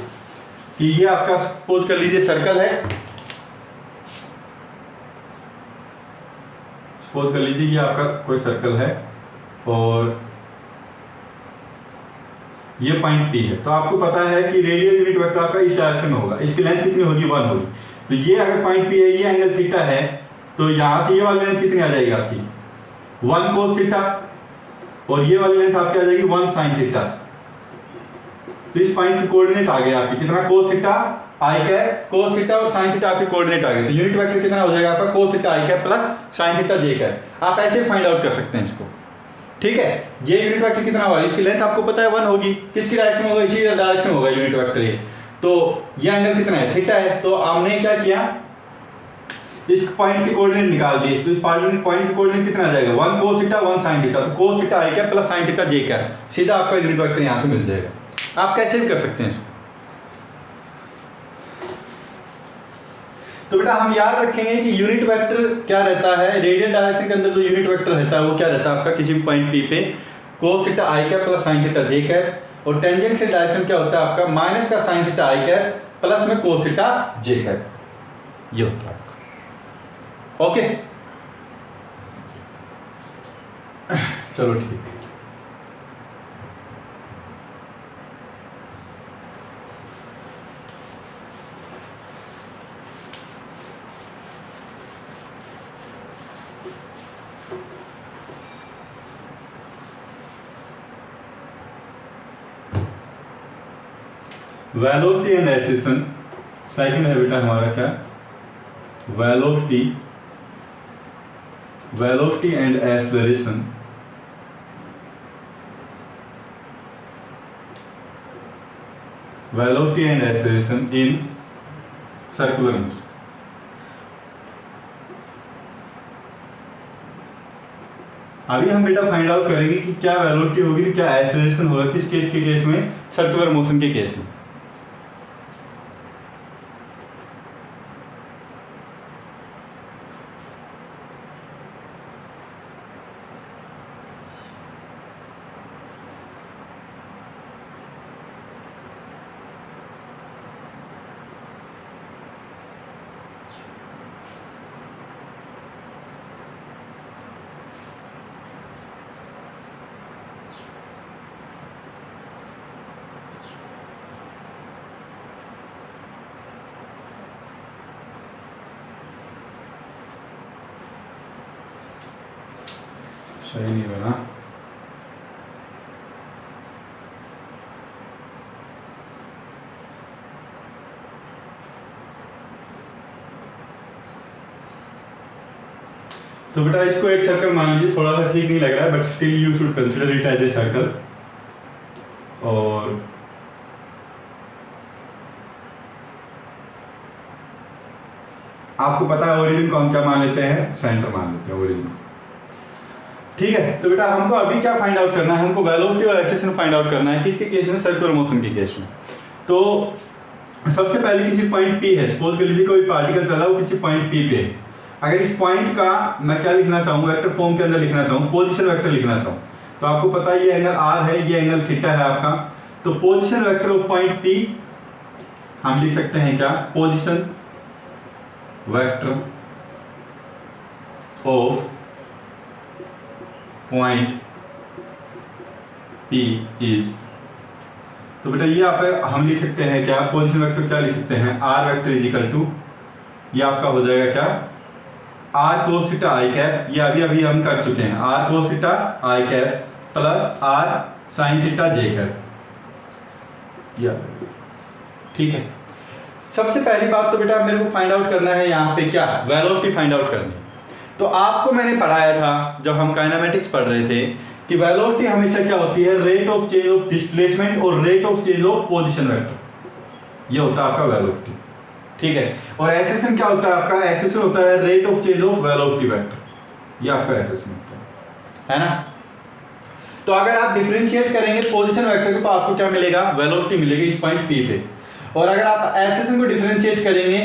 कि ये आपका सपोज कर लीजिए सर्कल है, सपोज कर लीजिए ये आपका कोई सर्कल है और ये पॉइंट पी है, तो आपको पता है कि रेडियल यूनिट वेक्टर आपका इस डायरेक्शन में होगा, इसकी लेंथ कितनी होगी, 1 होगी, तो ये अगर पॉइंट पी है, ये एंगल थीटा है, तो यहाँ से ये वाली लेंथ कितनी आ जाएगी आपकी, 1 कोस थीटा, और ये वाली लेंथ आपकी आ जाएगी 1 साइन थीटा। तो इस पॉइंट की कोऑर्डिनेट आ गए आपके कितना, cos थीटा आई कैप, cos थीटा और sin थीटा आपके कोऑर्डिनेट आ गए। तो यूनिट वेक्टर कितना हो जाएगा आपका, cos थीटा आई कैप प्लस sin थीटा जे कैप। आप ऐसे फाइंड आउट कर सकते हैं इसको, ठीक है। ये यूनिट वेक्टर कितना होगा, इसकी लेंथ आपको पता है 1 होगी, किसकी डायरेक्शन में होगा, इसी डायरेक्शन में होगा यूनिट वेक्टर ये। तो ये एंगल कितना है, थीटा है। तो हमने क्या किया, इस पॉइंट के कोऑर्डिनेट निकाल दिए। तो इस पॉइंट के कोऑर्डिनेट कितना आ जाएगा, 1 cos थीटा 1 sin थीटा। तो cos थीटा आई कैप प्लस sin थीटा जे कैप, सीधा आपका यूनिट वेक्टर यहाँ से मिल जाएगा। आप कैसे भी कर सकते हैं इसको। तो बेटा हम याद रखेंगे कि यूनिट वेक्टर क्या रहता है, रेडियल डायरेक्शन के अंदर जो यूनिट वेक्टर रहता है वो क्या रहता है आपका, किसी भी पॉइंट P पे cos थीटा आई कैप प्लस sin थीटा जे कैप, और टेंजेंशियल डायरेक्शन क्या होता है आपका, माइनस का sin थीटा आई कैप प्लस में cos थीटा जे कैप, ये होता है आपका। ओके चलो ठीक है। वेलोसिटी एंड एक्सेलरेशन, सेकंड है बेटा हमारा क्या, velocity and acceleration. Velocity and acceleration in circular motion. अभी हम बेटा फाइंड आउट करेंगे कि क्या वेलोसिटी होगी, क्या एक्सेलरेशन होगा, किस केस के केस में, सर्कुलर मोशन के केस में। सही नहीं बना। तो बेटा इसको एक सर्कल मान लीजिए, थोड़ा सा ठीक नहीं लग रहा है but still you should consider it as a circle. और आपको पता है ओरिजिन को हम क्या मान लेते हैं, सेंटर मान लेते हैं ओरिजिन, ठीक है। तो बेटा हमको अभी क्या फाइंड आउट करना है, हमको वेलोसिटी और एक्सेलरेशन फाइंड आउट करना है, किसके केस में, सर्कुलर मोशन के केस में। तो सबसे पहले किसी पॉइंट P है, सपोज कर लीजिए कोई पार्टिकल चला वो किसी पॉइंट P पे। अगर इस पॉइंट का मैं क्या लिखना चाहूँ, वेक्टर फॉर्म के अंदर लिखना चाहूँ, पोजीशन वेक्टर लिखना चाहूँ, तो आपको पता है ये एंगल R है, ये एंगल थीटा है आपका। तो position vector of point P हम लिख सकते हैं क्या, position vector of point P is, तो बेटा ये आप हम लिख सकते हैं क्या, पोजीशन वेक्टर क्या लिख सकते हैं, R vector is equal to, ये आपका हो जाएगा क्या, R cos थीटा आई कैप, ये अभी हम कर चुके हैं, R cos थीटा आई cap plus R sin theta जे कैप, ठीक है। सबसे पहली बात तो बेटा मेरे को फाइंड आउट करना है यहाँ पे क्या, वेलोसिटी फाइंड आउट करनी है। तो आपको मैंने पढ़ाया था जब हम काइनेमेटिक्स पढ़ रहे थे कि वेलोसिटी हमेशा क्या होती है, rate of change of displacement और rate of change of position vector, ये होता है आपका वेलोसिटी, ठीक है। और एक्सेलरेशन क्या होता है आपका, एक्सेलरेशन होता है rate of change of velocity vector, ये आपका एक्सेलरेशन होता है ना। तो अगर आप डिफरेंशिएट करेंगे पोजीशन वेक्टर को तो आपको क्या मिलेगा, वेलोसिटी मिलेगी इस पॉइंट P पे। और अगर आप एक्सेलरेशन को डिफरेंशिएट करेंगे,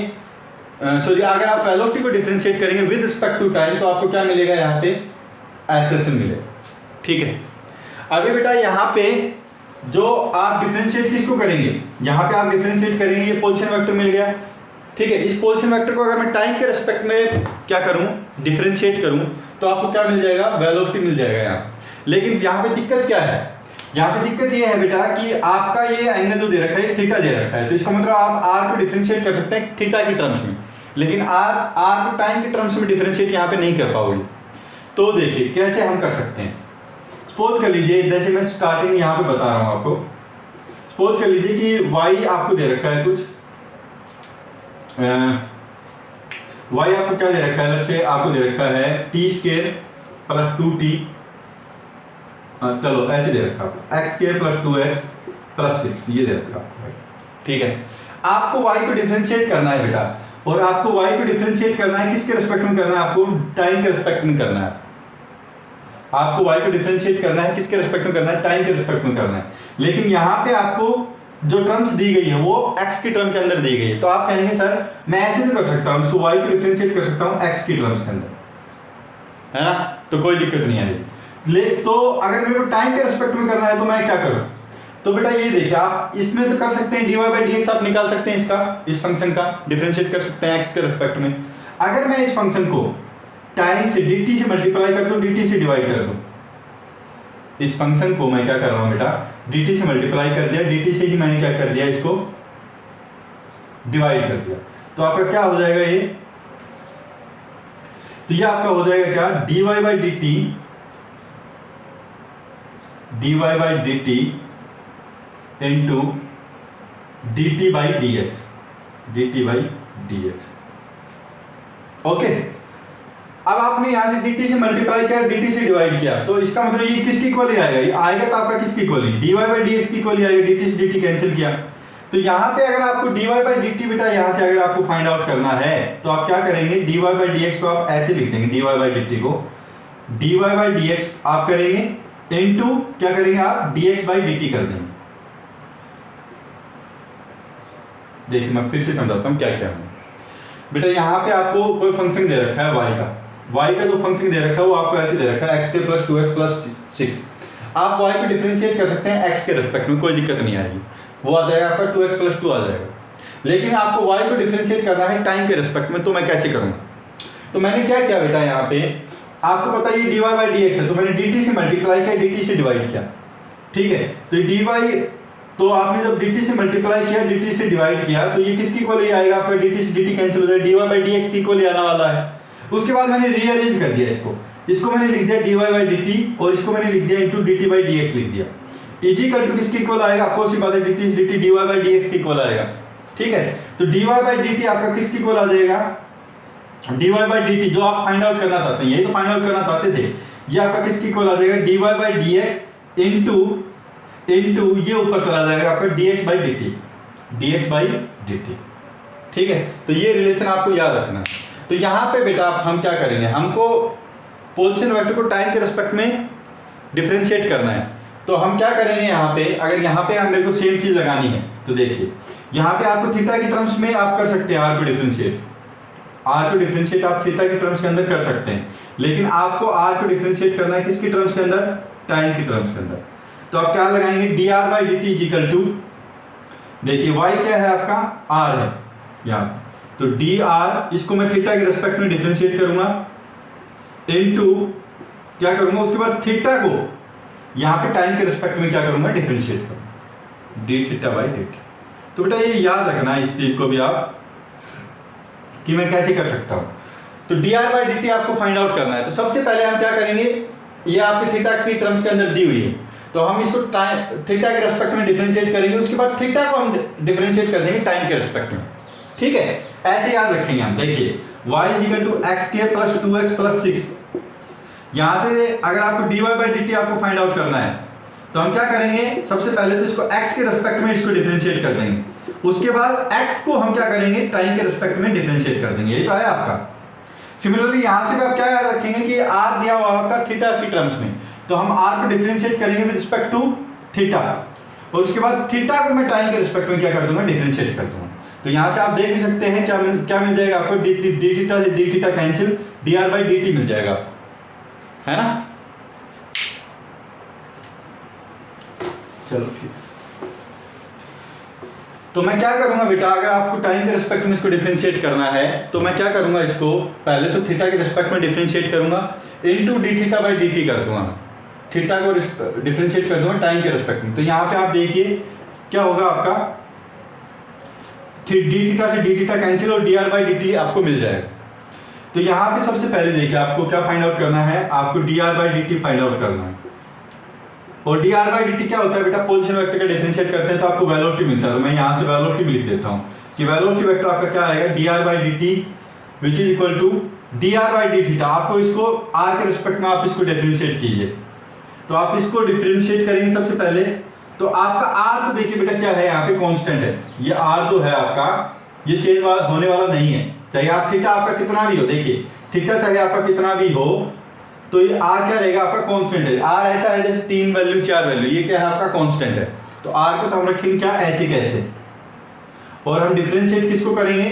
सॉरी अगर आप वेलोसिटी को डिफरेंशिएट करेंगे विद रिस्पेक्ट टू टाइम तो आपको क्या मिलेगा, यहाँ पे एक्सेलरेशन मिलेगा, ठीक है। अभी बेटा यहाँ पे जो आप डिफरेंशिएट किसको करेंगे, यहाँ पे आप डिफरेंशिएट करेंगे, ये पोजीशन वेक्टर मिल गया, ठीक है। इस पोजीशन वेक्टर को अगर मैं टाइम के रिस्पेक्ट में क्या करूँ, डिफरेंशिएट करूँ, तो आपको क्या मिल जाएगा, वेलोसिटी मिल जाएगा यहाँ। लेकिन यहाँ पे दिक्कत क्या है, यहाँ पे दिक्कत ये है बेटा कि आपका ये एंगल जो दे रखा है थीटा दे रखा है, तो इसका मतलब आप R को डिफरेंशिएट कर सकते हैं थीटा की टर्म्स में, लेकिन R को टाइम के टर्म्स में डिफरेंशिएट यहाँ पे नहीं कर पाओगे। तो देखिए कैसे हम कर सकते हैं, सपोज कर लीजिए जैसे मैं स्टार्टिंग यहाँ पे बता रहा हूँ आपको, सपोज कर लीजिए कि y आपको दे रखा है कुछ, y आपको क्या दे रखा है, लेट्स से आपको दे रखा है t² + 2t, चलो ऐसे दे रखा है x² + 2x + 6, ये दे रखा है। ठीक है, आपको y को डिफरेंशिएट करना है बेटा, और आपको y को डिफरेंशिएट करना है किसके रिस्पेक्ट में करना है, आपको टाइम के रिस्पेक्ट में करना है। आपको y को डिफरेंशिएट करना है किसके रिस्पेक्ट में करना है, टाइम के रिस्पेक्ट में करना है। लेकिन यहाँ पे आपको जो टर्म्स दी गई है वो x की टर्म के अंदर दी गई है, तो आप कहेंगे सर मैं ऐसे भी कर सकता हूँ, इसको y को डिफरेंशिएट कर सकता हूँ x की टर्म्स के अंदर, है ना, तो कोई दिक्कत नहीं आएगी। तो अगर मेरे को टाइम के रिस्पेक्ट में करना है तो मैं क्या करूँ, तो बेटा ये देखिए आप इसमें तो कर सकते हैं dy/dx आप निकाल सकते हैं, इसका इस फंक्शन का डिफरेंशिएट कर सकते हैं x के रिस्पेक्ट में। अगर मैं इस फंक्शन को टाइम से dt से मल्टीप्लाई कर दूं, dt से डिवाइड कर दूं, इस फंक्शन को मैं क्या कर रहा हूं बेटा, dt से मल्टीप्लाई कर दिया, dt से ही मैंने क्या कर दिया, इसको डिवाइड कर दिया, तो आपका क्या हो जाएगा ये, तो ये आपका हो जाएगा क्या, dy/dt into dt/dx, dt/dx। Okay, अब आपने यहां से dt से मल्टीप्लाई किया, dt से डिवाइड किया, तो इसका मतलब ये किसकी इक्वल आएगा, ये आएगा तो आपका किसकी इक्वल, dy/dx की इक्वल आएगा, dt से dt कैंसिल किया। तो यहाँ पे अगर आपको dy/dt बेटा यहाँ से अगर आपको फाइंड आउट करना है तो आप क्या करेंगे, dy/dx को आप ऐसे लिख देंगे, dy/dt को dy/dx आप करेंगे इनटू क्या करेंगे आप, dx/dt कर देंगे। देखिए मैं फिर से समझाता हूँ क्या क्या है बेटा। यहाँ पे आपको कोई फंक्शन दे रखा है y का जो फंक्शन दे रखा है वो आपको ऐसे दे रखा है x² + 2x + 6। आप y को डिफरेंशिएट कर सकते हैं x के रिस्पेक्ट में, कोई दिक्कत नहीं आएगी, वो आ जाएगा आपका 2x + 2 आ जाएगा। लेकिन आपको y को डिफरेंशिएट करना है टाइम के रिस्पेक्ट में, तो मैं कैसे करूँ, तो मैंने क्या किया बेटा, यहाँ पे आपको पता है ये dy/dx है, तो मैंने dt से मल्टीप्लाई किया, dt से डिवाइड किया। ठीक है, तो dy, तो आपने जब dt से मल्टीप्लाई किया, dt से डिवाइड किया, तो ये किसकी इक्वल आएगा आपका, dt से dt कैंसिल हो जाएगा, dy/dx की इक्वल आने वाला है। उसके बाद मैंने रीअरेंज कर दिया इसको मैंने लिख दिया dy/dt और इसको मैंने लिख दिया इनटू dt/dx लिख दिया। इक्वल टू किसकी इक्वल आएगा, आपको सी बात है dt से dt dy/dx की इक्वल आएगा। ठीक है, तो dy/dt आपका किसकी इक्वल आ जाएगा, dy/dt जो आप फाइंड आउट करना चाहते हैं, यही तो फाइंड आउट करना चाहते थे, ये आपका किसकी इक्वल आ जाएगा, dy/dx इनटू ये ऊपर चला जाएगा आपका dx/dt। ठीक है, तो ये रिलेशन आपको याद रखना। तो यहाँ पे बेटा हम क्या करेंगे, हमको पोजीशन वेक्टर को टाइम के रिस्पेक्ट में डिफरेंशिएट करना है, तो हम क्या करेंगे यहाँ पे, अगर यहाँ पे हम मेरे को सेम चीज लगानी है तो देखिए यहाँ पे आपको थीटा की टर्म्स में आप कर सकते हैं, r को डिफरेंशिएट आप थीटा की टर्म्स के अंदर कर सकते हैं, लेकिन आपको r को डिफरेंशिएट करना है किसकी टर्म्स के अंदर, टाइम की टर्म्स के अंदर। तो आप क्या लगाएंगे, dr/dt इक्वल टू, देखिए y क्या है आपका, r है यहाँ, तो dr इसको मैं थीटा के रिस्पेक्ट में डिफरेंशिएट करूंगा इनटू क्या करूंगा, उसके बाद थीटा को यहाँ पे टाइम के रिस्पेक्ट में क्या करूंगा, डिफरेंशिएट करूंगा dθ/dt। तो बेटा ये याद रखना इस चीज को भी आप कि मैं कैसे कर सकता हूँ। तो dr/dt आपको फाइंड आउट करना है, तो सबसे पहले हम क्या करेंगे, ये आपके थीटा की टर्म्स के अंदर दी हुई है, तो हम इसको थीटा के रिस्पेक्ट में डिफरेंशिएट करेंगे, उसके बाद थीटा को हम डिफरेंशिएट कर देंगे टाइम के रिस्पेक्ट में। ठीक है, ऐसे याद रखेंगे हम। देखिए y = x² + 2x + 6, यहाँ से अगर आपको dy/dt आपको फाइंड आउट करना है तो हम क्या करेंगे, सबसे पहले तो इसको x के रिस्पेक्ट में इसको डिफरेंशिएट कर देंगे, उसके बाद x को हम क्या करेंगे, टाइम के रिस्पेक्ट में डिफरेंशिएट कर देंगे, यही तो है आपका। सिमिलरली यहाँ से भी आप क्या याद रखेंगे कि r दिया हुआ आपका थीटा की टर्म्स में, तो हम r को डिफरेंशिएट करेंगे विद रिस्पेक्ट टू थीटा, और उसके बाद थीटा को मैं टाइम के रिस्पेक्ट में क्या कर दूंगा, डिफरेंशिएट कर दूंगा। तो यहाँ से आप देख भी सकते हैं क्या मिल जाएगा आपको, dθ कैंसिल, dr/dt मिल जाएगा आपको, है ना। चलो ठीक, तो मैं क्या करूंगा बेटा, अगर आपको टाइम के रिस्पेक्ट में इसको डिफरेंशिएट करना है तो मैं क्या करूंगा, इसको पहले तो थीटा के रिस्पेक्ट में डिफरेंशिएट करूंगा इनटू dθ/dt कर दूंगा, थीटा को डिफरेंशिएट कर दूंगा टाइम के रिस्पेक्ट में। तो यहाँ पे आप देखिए क्या होगा आपका, dθ से dθ कैंसिल और dr/dt आपको मिल जाएगा। तो यहाँ पे सबसे पहले देखिए आपको क्या फाइंड आउट करना है, आपको dr/dt फाइंड आउट करना है। और D r by D T क्या होता है बेटा, पोजीशन वेक्टर का डिफरेंशिएट करते हैं तो आपको वेलोसिटी मिलता है। तो मैं यहाँ से वेलोसिटी भी लिख देता हूँ कि वेलोसिटी वेक्टर आपका क्या आएगा, d r by D t which is equal to d r by d theta. आपको इसको आर के रिस्पेक्ट में आप इसको डिफरेंशिएट कीजिए। तो आप इसको डिफरेंशिएट करेंगे सबसे पहले, तो आपका आर तो देखिए बेटा क्या है, यहाँ पे कांस्टेंट है। ये आर जो है आपका ये चेंज होने वाला नहीं है, चाहे आप थीटा आपका कितना भी हो, देखिए थीटा चाहे आपका कितना भी हो, तो ये आर क्या रहेगा आपका कांस्टेंट है। आर ऐसा है जैसे 3 वैल्यू 4 वैल्यू, ये क्या है आपका कांस्टेंट है। तो आर को तो हम रखेंगे क्या, ऐसे कैसे, और हम डिफरेंशिएट किसको करेंगे,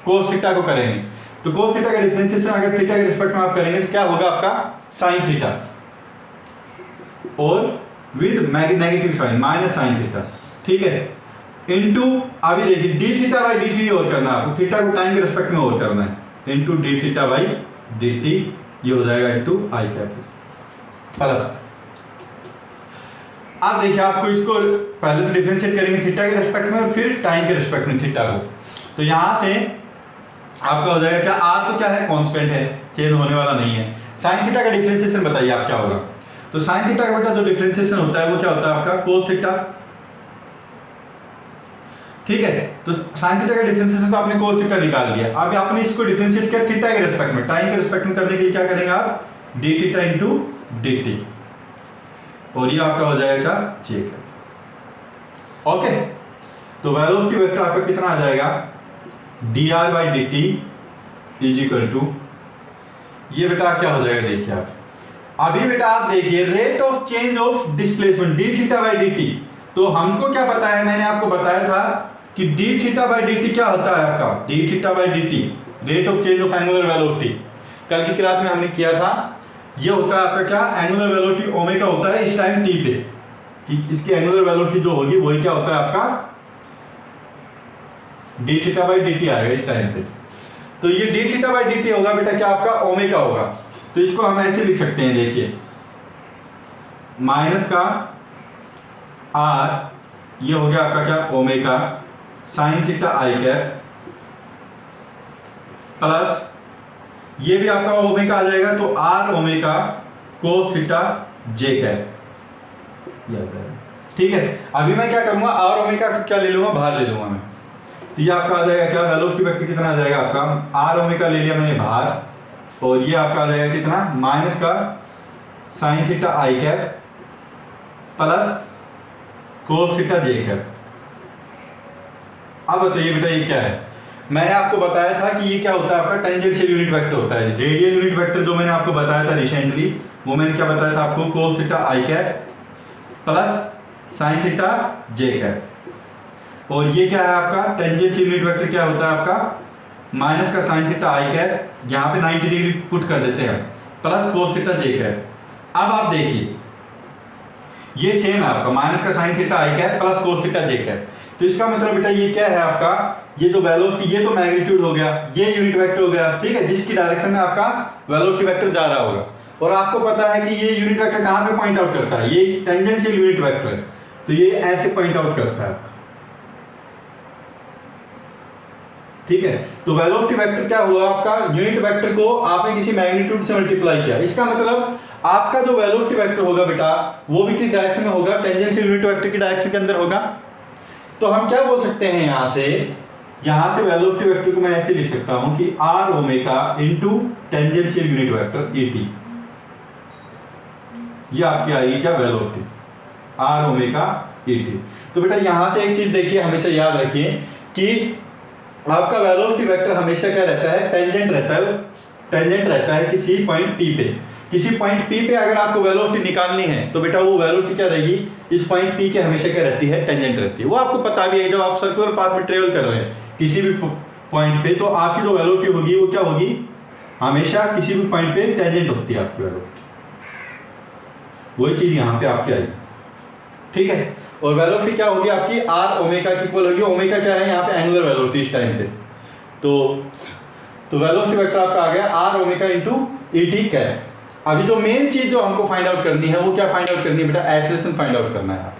कोस थीटा को करेंगे। तो कोस थीटा का डिफरेंशिएशन अगर थीटा के रिस्पेक्ट में आप करेंगे तो क्या होगा आपका साइन थीटा, और with negative sine minus sine theta, ठीक है, इनटू अभी देखिए d theta by D t और करना है आपको, थीटा को टाइम के रिस्पेक्ट में और करना है, into D theta by D T, ये हो जाएगा इनटू आई कैप प्लस। अब देखिए आपको इसको पहले तो डिफरेंशिएट करेंगे थीटा के रिस्पेक्ट में और फिर टाइम के रिस्पेक्ट में थीटा को। तो यहां से आपका हो जाएगा क्या, आर तो क्या है कांस्टेंट है, चेंज होने वाला नहीं है। साइन थीटा का डिफरेंशिएशन बताइए आप क्या होगा। तो साइन थीटा का बेटा जो डिफरेंशिएशन होता है वो क्या होता है आपका कोस थीटा, ठीक है। तो साइन थीटा का डिफरेंशिएशन तो आपने कोस थीटा निकाल लिया। अब आपने इसको डिफरेंशिएट किया थीटा के रिस्पेक्ट में, टाइम के रिस्पेक्ट में करने के लिए क्या करेंगे आप, d theta into d t, और ये आपका हो जाएगा जे कैप। ओके, तो वेलोसिटी वेक्टर आपका कितना आ जाएगा, d r by D t is equal to, ये बेटा क्या हो जाएगा देखिए आप, अभी बेटा आप देखिए rate of change of displacement D theta by D T. तो हमको क्या पता है, मैंने आपको बताया था कि D theta by D T क्या होता है आपका, D theta by D T rate of change of angular velocity. कल की क्लास में हमने किया था, ये होता है आपका क्या, एंगुलर वेलोसिटी ओमेगा होता है इस टाइम टी पे, कि इसकी एंगुलर वेलोसिटी जो होगी वही क्या होता है आपका D theta by D T आएगा इस टाइम पे। तो ये D theta by D T होगा बेटा क्या आपका ओमेगा होगा। तो इसको हम ऐसे लिख सकते हैं, देखिए माइनस का आर, ये हो गया आपका क्या ओमेगा साइन थीटा आई कैप, प्लस ये भी आपका ओमेगा आ जाएगा, तो आर ओमेगा कोस थीटा जे कैप, ठीक है। अभी मैं क्या करूंगा, आर ओमेगा क्या ले लूंगा, बाहर ले लूंगा मैं, तो ये आपका आ जाएगा क्या, वेलोसिटी वेक्टर कितना आ जाएगा आपका, आर ओमेगा ले लिया मैंने बाहर, और ये आपका आ जाएगा कितना, माइनस का साइन थीटा आई कैप प्लस कोस थीटा जे कैप। अब बताइए बेटा ये क्या है, मैंने आपको बताया था कि ये क्या होता है आपका टेंजेंशियल यूनिट वेक्टर होता है। रेडियल यूनिट वेक्टर जो मैंने आपको बताया था रिसेंटली, वो मैंने क्या बताया था आपको, कोस थीटा आई कैप प्लस साइन थीटा जे कैप। और ये क्या है आपका टेंजेंशियल यूनिट वेक्टर क्या होता है आपका, माइनस का साइन थीटा आई कैप, यहाँ पे 90 डिग्री पुट कर देते हैं, प्लस कोस थीटा जे कैप। अब आप देखिए ये सेम है आपका, माइनस का साइन थीटा आई कैप प्लस कोस थीटा जे कैप। तो इसका मतलब बेटा ये क्या है आपका, ये जो वेलोसिटी, ये तो मैग्नीट्यूड हो गया, ये यूनिट वेक्टर हो गया, ठीक है, जिसकी डायरेक्शन में आपका वेलोसिटी वेक्टर जा रहा होगा। और आपको पता है कि ये यूनिट वेक्टर कहाँ पे पॉइंट आउट करता है, ये टेंजेंशियल यूनिट वेक्टर, तो ये ऐसे पॉइंट आउट करता है, ठीक है। तो वेलोसिटी वेक्टर क्या हुआ आपका, यूनिट वेक्टर को आपने किसी मैग्नीट्यूड से मल्टीप्लाई किया, इसका मतलब आपका जो वेलोसिटी वेक्टर होगा बेटा वो भी किस डायरेक्शन में होगा, टेंजेंशियल यूनिट वेक्टर की डायरेक्शन के अंदर होगा। तो हम क्या बोल सकते हैं, यहाँ से वेलोसिटी वेक्टर को मैं ऐसे लिख सकता हूं कि r omega into tangential unit vector e t, ये आपकी आएगी क्या velocity, r omega e T. तो बेटा यहाँ से एक चीज देखिए, हमेशा याद रखिए कि आपका वेलोसिटी वेक्टर हमेशा क्या रहता है, टेंजेंट रहता है किसी पॉइंट पी पे। किसी पॉइंट पी पे अगर आपको वेलोसिटी निकालनी है तो बेटा वो वेलोसिटी क्या रहेगी, इस पॉइंट पी के हमेशा क्या रहती है, टेंजेंट रहती है। वो आपको पता भी है, जब आप सर्कुलर पाथ में ट्रेवल कर रहे हैं किसी भी पॉइंट पे, तो आपकी जो वेलोसिटी होगी वो क्या होगी, हमेशा किसी भी पॉइंट पे टेंजेंट होती है आपकी वेलोसिटी। वही चीज यहाँ पे आपकी आएगी, ठीक है। और वेलोसिटी क्या होगी आपकी, आर ओमेगा की इक्वल होगी। ओमेगा क्या है यहाँ पे, एंगुलर वेलोसिटी इस टाइम पे। तो वेलोसिटी वेक्टर आपका आ गया आर ओमेगा इंटू ई टी कैप। अभी जो मेन चीज जो हमको फाइंड आउट करनी है वो क्या फाइंड आउट करनी है बेटा, एक्सेलरेशन फाइंड आउट करना है,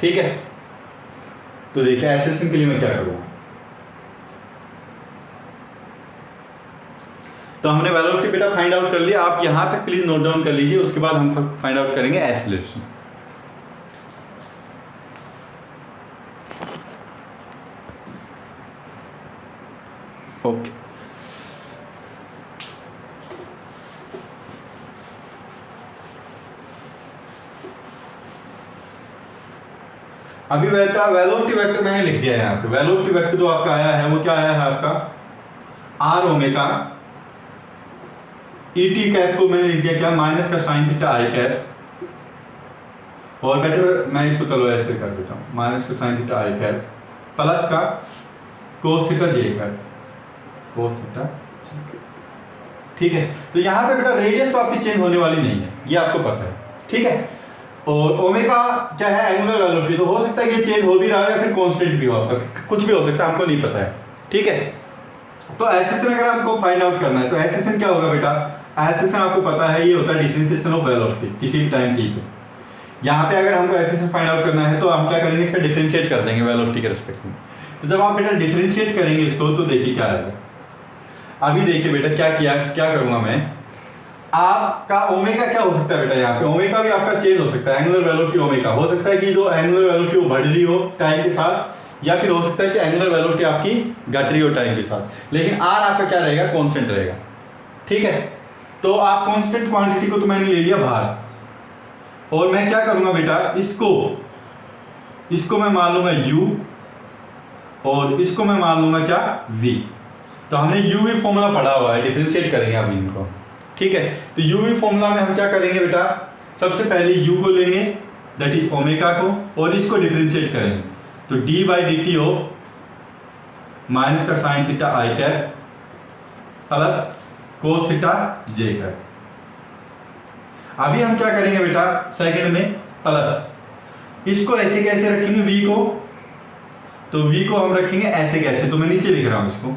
ठीक है। तो देखिए एक्सेलरेशन के लिए मैं क्या करूँगा, तो हमने वेलोसिटी बेटा फाइंड आउट कर लिया। आप यहाँ तक प्लीज नोट डाउन कर लीजिए, उसके बाद हम फाइंड आउट करेंगे एक्सेलरेशन। अभी बेटा वेलोसिटी वेक्टर मैंने लिख दिया है यहाँ पे। वेलोसिटी वेक्टर जो आपका आया है वो क्या आया है आपका r omega e t cap को मैंने लिख दिया क्या माइनस का साइन थीटा आई कैप, और बेटर मैं इसको चलो ऐसे कर देता हूँ माइनस का साइन थीटा आई कैप प्लस का कोस थीटा जे कैप, कोस थीटा। ठीक है, तो यहाँ पे बेटा रेडियस तो आपकी चेंज होने वाली नहीं है, ये आपको पता है। ठीक है, और ओमेगा क्या है एंगुलर वेलोसिटी, तो हो सकता है कि चेंज हो भी रहा है या फिर कांस्टेंट भी हो, आपका कुछ भी हो सकता है, हमको नहीं पता है। ठीक है, तो एक्सेशन अगर आपको फाइंड आउट करना है तो एक्सेशन क्या होगा बेटा, एक्सेशन आपको पता है ये होता है डिफरेंशिएशन ऑफ वेलोसिटी किसी भी टाइम टी पे। यहाँ पे अगर हमको एक्सेशन फाइंड आउट करना है तो हम क्या करेंगे, इसका डिफरेंशिएट कर देंगे वेलोसिटी के रिस्पेक्ट में। तो जब आप बेटा डिफरेंशिएट करेंगे इसको तो देखिए क्या आएगा। अभी देखिए बेटा क्या करूंगा मैं, आपका ओमेगा क्या हो सकता है बेटा, यहाँ पे ओमेगा भी आपका चेंज हो सकता है, एंगुलर वेलोसिटी ओमेगा हो सकता है कि जो एंगुलर वेलोसिटी वो बढ़ रही हो टाइम के साथ, या फिर हो सकता है कि एंगुलर वेलोसिटी आपकी घट रही हो टाइम के साथ, लेकिन आर आपका क्या रहेगा, कांस्टेंट रहेगा। ठीक है, तो आप कांस्टेंट क्वांटिटी को तो मैंने ले लिया बाहर, और मैं क्या करूंगा बेटा इसको मैं मान लूंगा u और इसको मैं मान लूंगा क्या v। तो हमने u v फॉर्मूला पढ़ा हुआ है, डिफरेंशिएट करेंगे अभी इनको। ठीक है, तो u v फॉर्मूला में हम क्या करेंगे बेटा, सबसे पहले u को लेंगे दैट इज ओमेगा को, और इसको डिफरेंशिएट करेंगे तो d by D t of minus का साइन थीटा आई कैप प्लस कोस थीटा जे कैप। अभी हम क्या करेंगे बेटा सेकंड में प्लस, इसको ऐसे कैसे रखेंगे v को, तो v को हम रखेंगे ऐसे कैसे, तो मैं नीचे लिख रहा हूं इसको,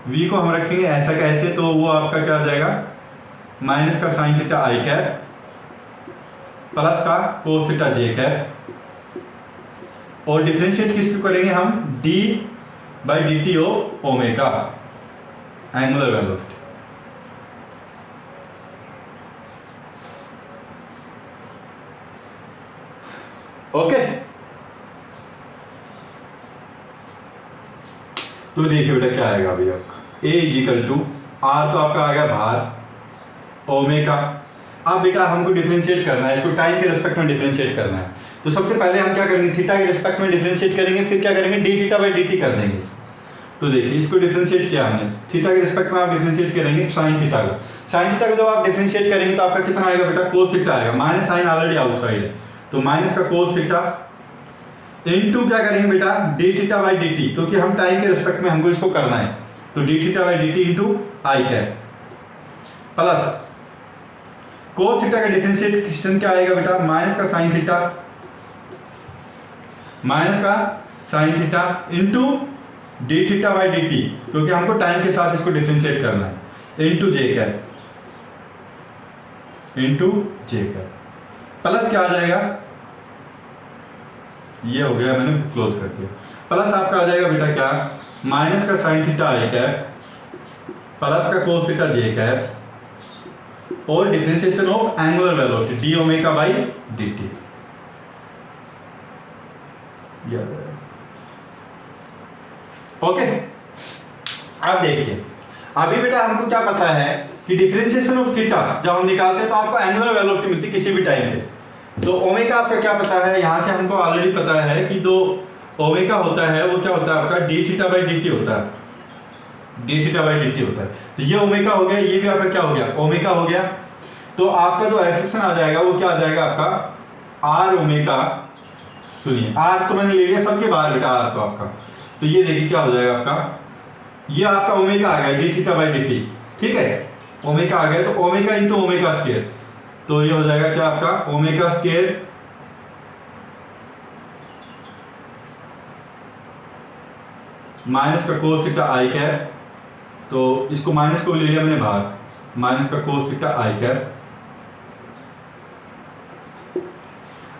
v को हम रखेंगे ऐसा कैसे, तो वो आपका क्या आ जाएगा माइनस का साइन थीटा आई कैप प्लस का कोस थीटा जे कैप, और डिफरेंशिएट किसको करेंगे हम, d by D t of omega angular velocity. Okay, तो देखिए बेटा क्या आएगा अभी आपका a इजिकल टू आर, तो आपका आ गया बाहर ओमेगा। अब बेटा हमको डिफरेंशिएट करना है, इसको टाइम के रिस्पेक्ट में डिफरेंशिएट करना है, तो सबसे पहले हम क्या करेंगे, थीटा के रिस्पेक्ट में डिफरेंशिएट करेंगे, फिर क्या करेंगे D theta by D T कर देंगे इसको। तो देखिए इसको डिफरेंशिएट किया हमने, थीटा के रिस्पेक्ट में आप डिफरेंशिएट करेंगे साइन थीटा का, साइन थीटा का जब आप डिफरेंशिएट करेंगे तो आपका कितना आएगा बेटा, कोस थीटा आएगा, माइनस साइन ऑलरेडी आउटसाइड है, तो माइनस का कोस थीटा इनटू क्या करेंगे बेटा D theta by D T, क्योंकि हम टाइम के रिस्पेक्ट में हमको इसको करना है, तो D theta by D T into I cap plus cos theta का डिफरेंशिएशन क्या आएगा बेटा, माइनस का साइन थीटा, माइनस का sine theta into D theta by D T, क्योंकि हमको टाइम के साथ इसको डिफरेंशिएट करना है, इंटू जे कैप, इंटू जे कैप प्लस क्या आ जाएगा, ये हो गया मैंने क्लोज कर दिया, प्लस आपका आ जाएगा बेटा क्या माइनस का साइन थीटा आई कैप प्लस का कोस थीटा जे कैप और differentiation of angular velocity D omega by D T. Okay, अब देखिए अभी बेटा हमको क्या पता है कि डिफरेंशिएशन ऑफ थीटा जब हम निकालते हैं तो आपको एंगुलर वेलोसिटी मिलती है किसी भी टाइम पे, तो ओमेगा आपका क्या पता है, यहाँ से हमको ऑलरेडी पता है कि जो ओमेगा होता है वो क्या होता है आपका D theta by D T होता है, D theta by D T होता है, तो ये ओमेगा हो गया, ये भी आपका क्या हो गया ओमेगा हो गया, तो आपका जो एक्सेशन आ जाएगा वो क्या आ जाएगा आपका आर ओमेगा, सुनिए आर तो मैंने ले लिया सबके बाहर बेटा आर, तो आपका तो ये देखिए क्या हो जाएगा आपका, ये आपका ओमेगा आ गया D theta by D T, ठीक है ओमेगा आ गया, तो ओमेगा इंटू ओमेगा स्क्वायर, तो ये हो जाएगा क्या आपका ओमेगा स्क्वायर माइनस का कोस थीटा आई कैप, तो इसको माइनस को ले लिया मैंने बाहर, माइनस का कोस थीटा आई कैप।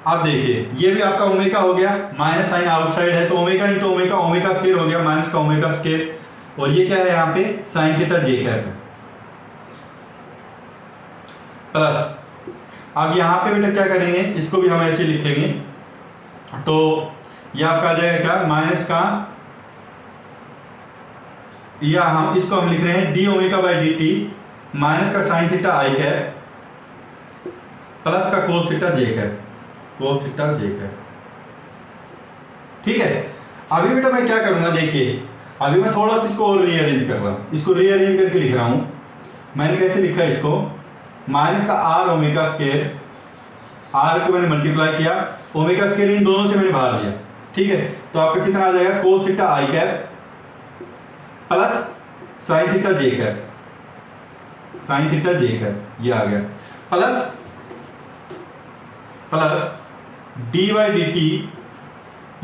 अब देखिए ये भी आपका ओमेगा हो गया, माइनस साइन आउटसाइड है तो omega into omega, omega square हो गया माइनस का ओमेगा स्क्वायर, और ये क्या है यहाँ पे साइन थीटा जे कैप है प्लस, अब यहाँ पे बेटा क्या करेंगे इसको भी हम ऐसे लिखेंगे, तो ये आपका आ जाएगा क्या माइनस का, या हम इसको हम लिख रहे हैं D omega by D T minus का साइन थीटा आई कैप प्लस का कोस थीटा जे कैप, कोस थीटा जे कैप। ठीक है। अभी बेटा मैं क्या करूँगा, देखिए अभी मैं थोड़ा सा इसको और रीअरेंज कर रहा हूँ, इसको रीअरेंज करके लिख रहा हूँ। मैंने कैसे लिखा है इसको, माइनस का आर ओमेगा स्क्वायर, आर को मैंने मल्टीप्लाई किया, ओमेगा स्क्वायर इन दोनों से मैंने बाहर लिया, ठीक है। तो आपका कितना आ जाएगा, कोस थीटा आई कैप प्लस साइन थीटा जे कैप, साइन थीटा जे कैप ये आ गया, plus D by D T,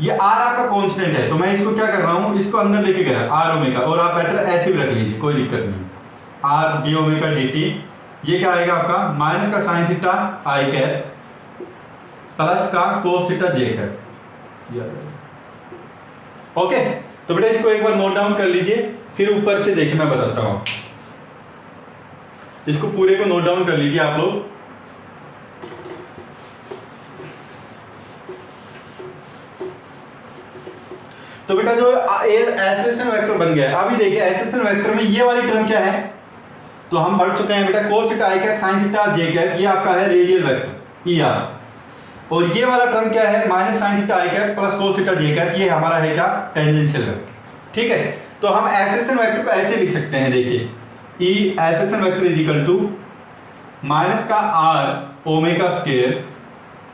ये आर आपका कांस्टेंट है, तो मैं इसको क्या कर रहा हूं, इसको अंदर लेके गया आर ओमेगा, और आप बेटर ऐसे भी रख लीजिए, कोई दिक्कत नहीं। R D omega D T, ये क्या आएगा आपका, माइनस का साइन थीटा आई कैप प्लस का कोस थीटा जे कैप। ओके, तो बेटा इसको एक बार नोट डाउन कर लीजिए, फिर ऊपर से देखिए मैं बताता हूं। इसको पूरे को नोट डाउन कर लीजिए आप लोग। तो बेटा जो एक्सेलरेशन वेक्टर बन गया है, अभी देखिए एक्सेलरेशन वेक्टर में ये वाली टर्म क्या है, तो हम पढ़ चुके हैं बेटा कोस थीटा आई कैप साइन थीटा जे कैप, ये आपका है रेडियल वेक्टर ई आर, और ये वाला टर्म क्या है, माइनस साइन थीटा आई कैप प्लस कोस थीटा जे कैप, ये हमारा है क्या, टेंजेंशियल वेक्टर। ठीक है, तो हम एक्सेलरेशन वेक्टर को ऐसे लिख सकते हैं, देखिए e acceleration vector is equal to minus का आर ओमेगा स्क्वायर,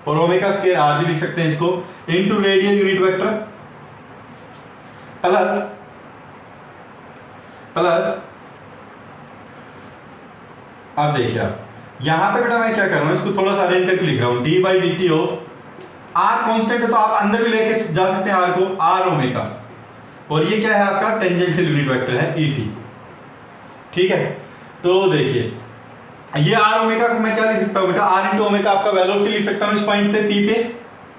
और ओमेगा स्क्वायर आर भी लिख सकते हैं इसको, into radial unit vector plus अब देखिए आप यहां पे बेटा मैं क्या कर रहा हूं, इसको थोड़ा सा अरेंज करके लिख रहा हूं, d by D t of r constant है तो आप अंदर भी लेके जा सकते हैं आर को, आर ओमेगा, और ये क्या है आपका टेंजेंशियल यूनिट वेक्टर है ई टी। ठीक है, तो देखिए ये आर ओमेगा को मैं क्या लिख सकता हूं बेटा, आर इंटू ओमेगा आपका वेलोसिटी लिख सकता हूं, इस पॉइंट पे पी पे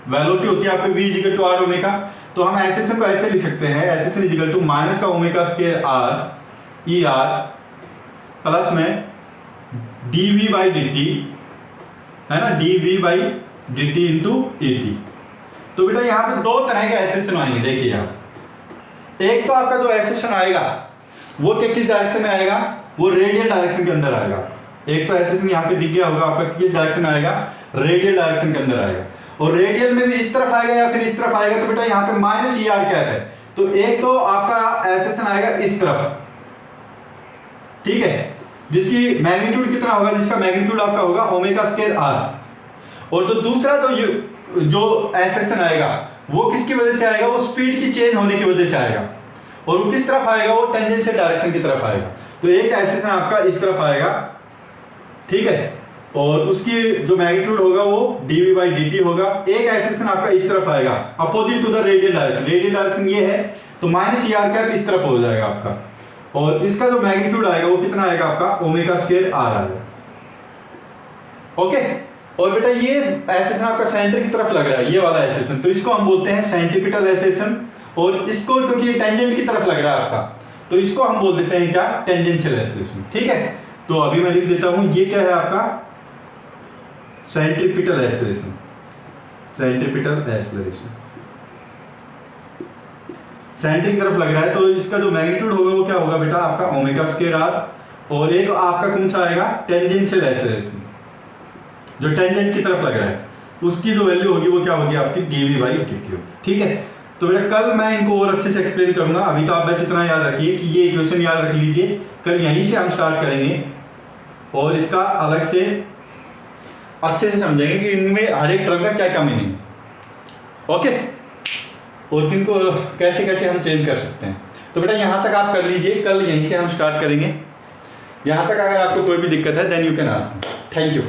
वेलोसिटी होती है आपकी V is equal to R omega, तो हम एक्सेलरेशन को ऐसे लिख सकते हैं, acceleration is equal to minus का omega square R E R plus में D V by D T, है ना, D V by D T into E T. तो बेटा यहाँ पे दो तरह के एक्सेलरेशन आएंगे, देखिए आप, एक तो आपका जो एक्सेलरेशन आएगा वो किस डायरेक्शन में आएगा, वो रेडियल डायरेक्शन के अंदर आएगा। एक तो एक्सेलरेशन यहाँ पे दिख गया होगा आपका, किस डायरेक्शन आएगा, रेडियल डायरेक्शन के अंदर आएगा, और रेडियल में भी इस तरफ आएगा या फिर इस तरफ आएगा, तो बेटा यहाँ पे माइनस ई आर क्या है, तो एक तो आपका एक्सेलरेशन आएगा इस तरफ, ठीक है, जिसकी मैग्नीट्यूड कितना होगा, जिसका मैग्नीट्यूड आपका होगा ओमेगा स्क्वायर आर, और जो दूसरा जो एक्सेलरेशन आएगा वो किसकी वजह से आएगा, वो स्पीड की चेंज होने की वजह से आएगा, और वो किस तरफ आएगा, वो टेंजेंशियल डायरेक्शन की तरफ आएगा। तो एक एक्सेलरेशन आपका इस तरफ आएगा, ठीक है, और उसकी जो मैग्नीट्यूड होगा वो dv बाई dt होगा, एक एक्सेलरेशन आपका इस तरफ आएगा opposite to the radial direction, radial direction ये है तो माइनस ई आर कैप इस तरफ हो जाएगा आपका, और इसका जो मैग्नीट्यूड आएगा वो कितना आएगा आपका, ओमेगा स्क्वायर आर आएगा। ओके, और बेटा ये एक्सेलरेशन आपका सेंटर की तरफ लग रहा है, ये वाला एक्सेलरेशन, तो इसको हम बोलते हैं सेंट्रीपिटल एक्सेलरेशन, और इसको क्योंकि टेंजेंट की तरफ लग रहा है आपका, तो इसको हम बोल देते हैं क्या, टेंजेंशियल एक्सेलरेशन। ठीक है, तो अभी मैं लिख देता हूं, ये क्या है आपका, centripetal acceleration, centripetal acceleration centre की तरफ लग रहा है, तो इसका जो मैग्नीट्यूड होगा वो क्या होगा बेटा, आपका ओमेगा स्क्वायर आर, और एक आपका कौन सा आएगा, टेंजेंशियल एक्सेलरेशन, जो टेंजेंट की तरफ लग रहा है उसकी जो वैल्यू होगी वो क्या होगी आपकी, dv बाई dt होगी। ठीक है, तो बेटा कल मैं इनको और अच्छे से एक्सप्लेन करूंगा, अभी तो आप बस इतना याद रखिए कि ये इक्वेशन याद रख लीजिए, कल यहीं से हम स्टार्ट करेंगे और इसका अलग से अच्छे से समझेंगे कि इनमें हर एक टर्म का क्या क्या मीनिंग। ओके, और किनको कैसे कैसे हम चेंज कर सकते हैं। तो बेटा यहाँ तक आप कर लीजिए, कल यहीं से हम स्टार्ट करेंगे। यहाँ तक अगर आपको कोई भी दिक्कत है then you can ask. Thank you.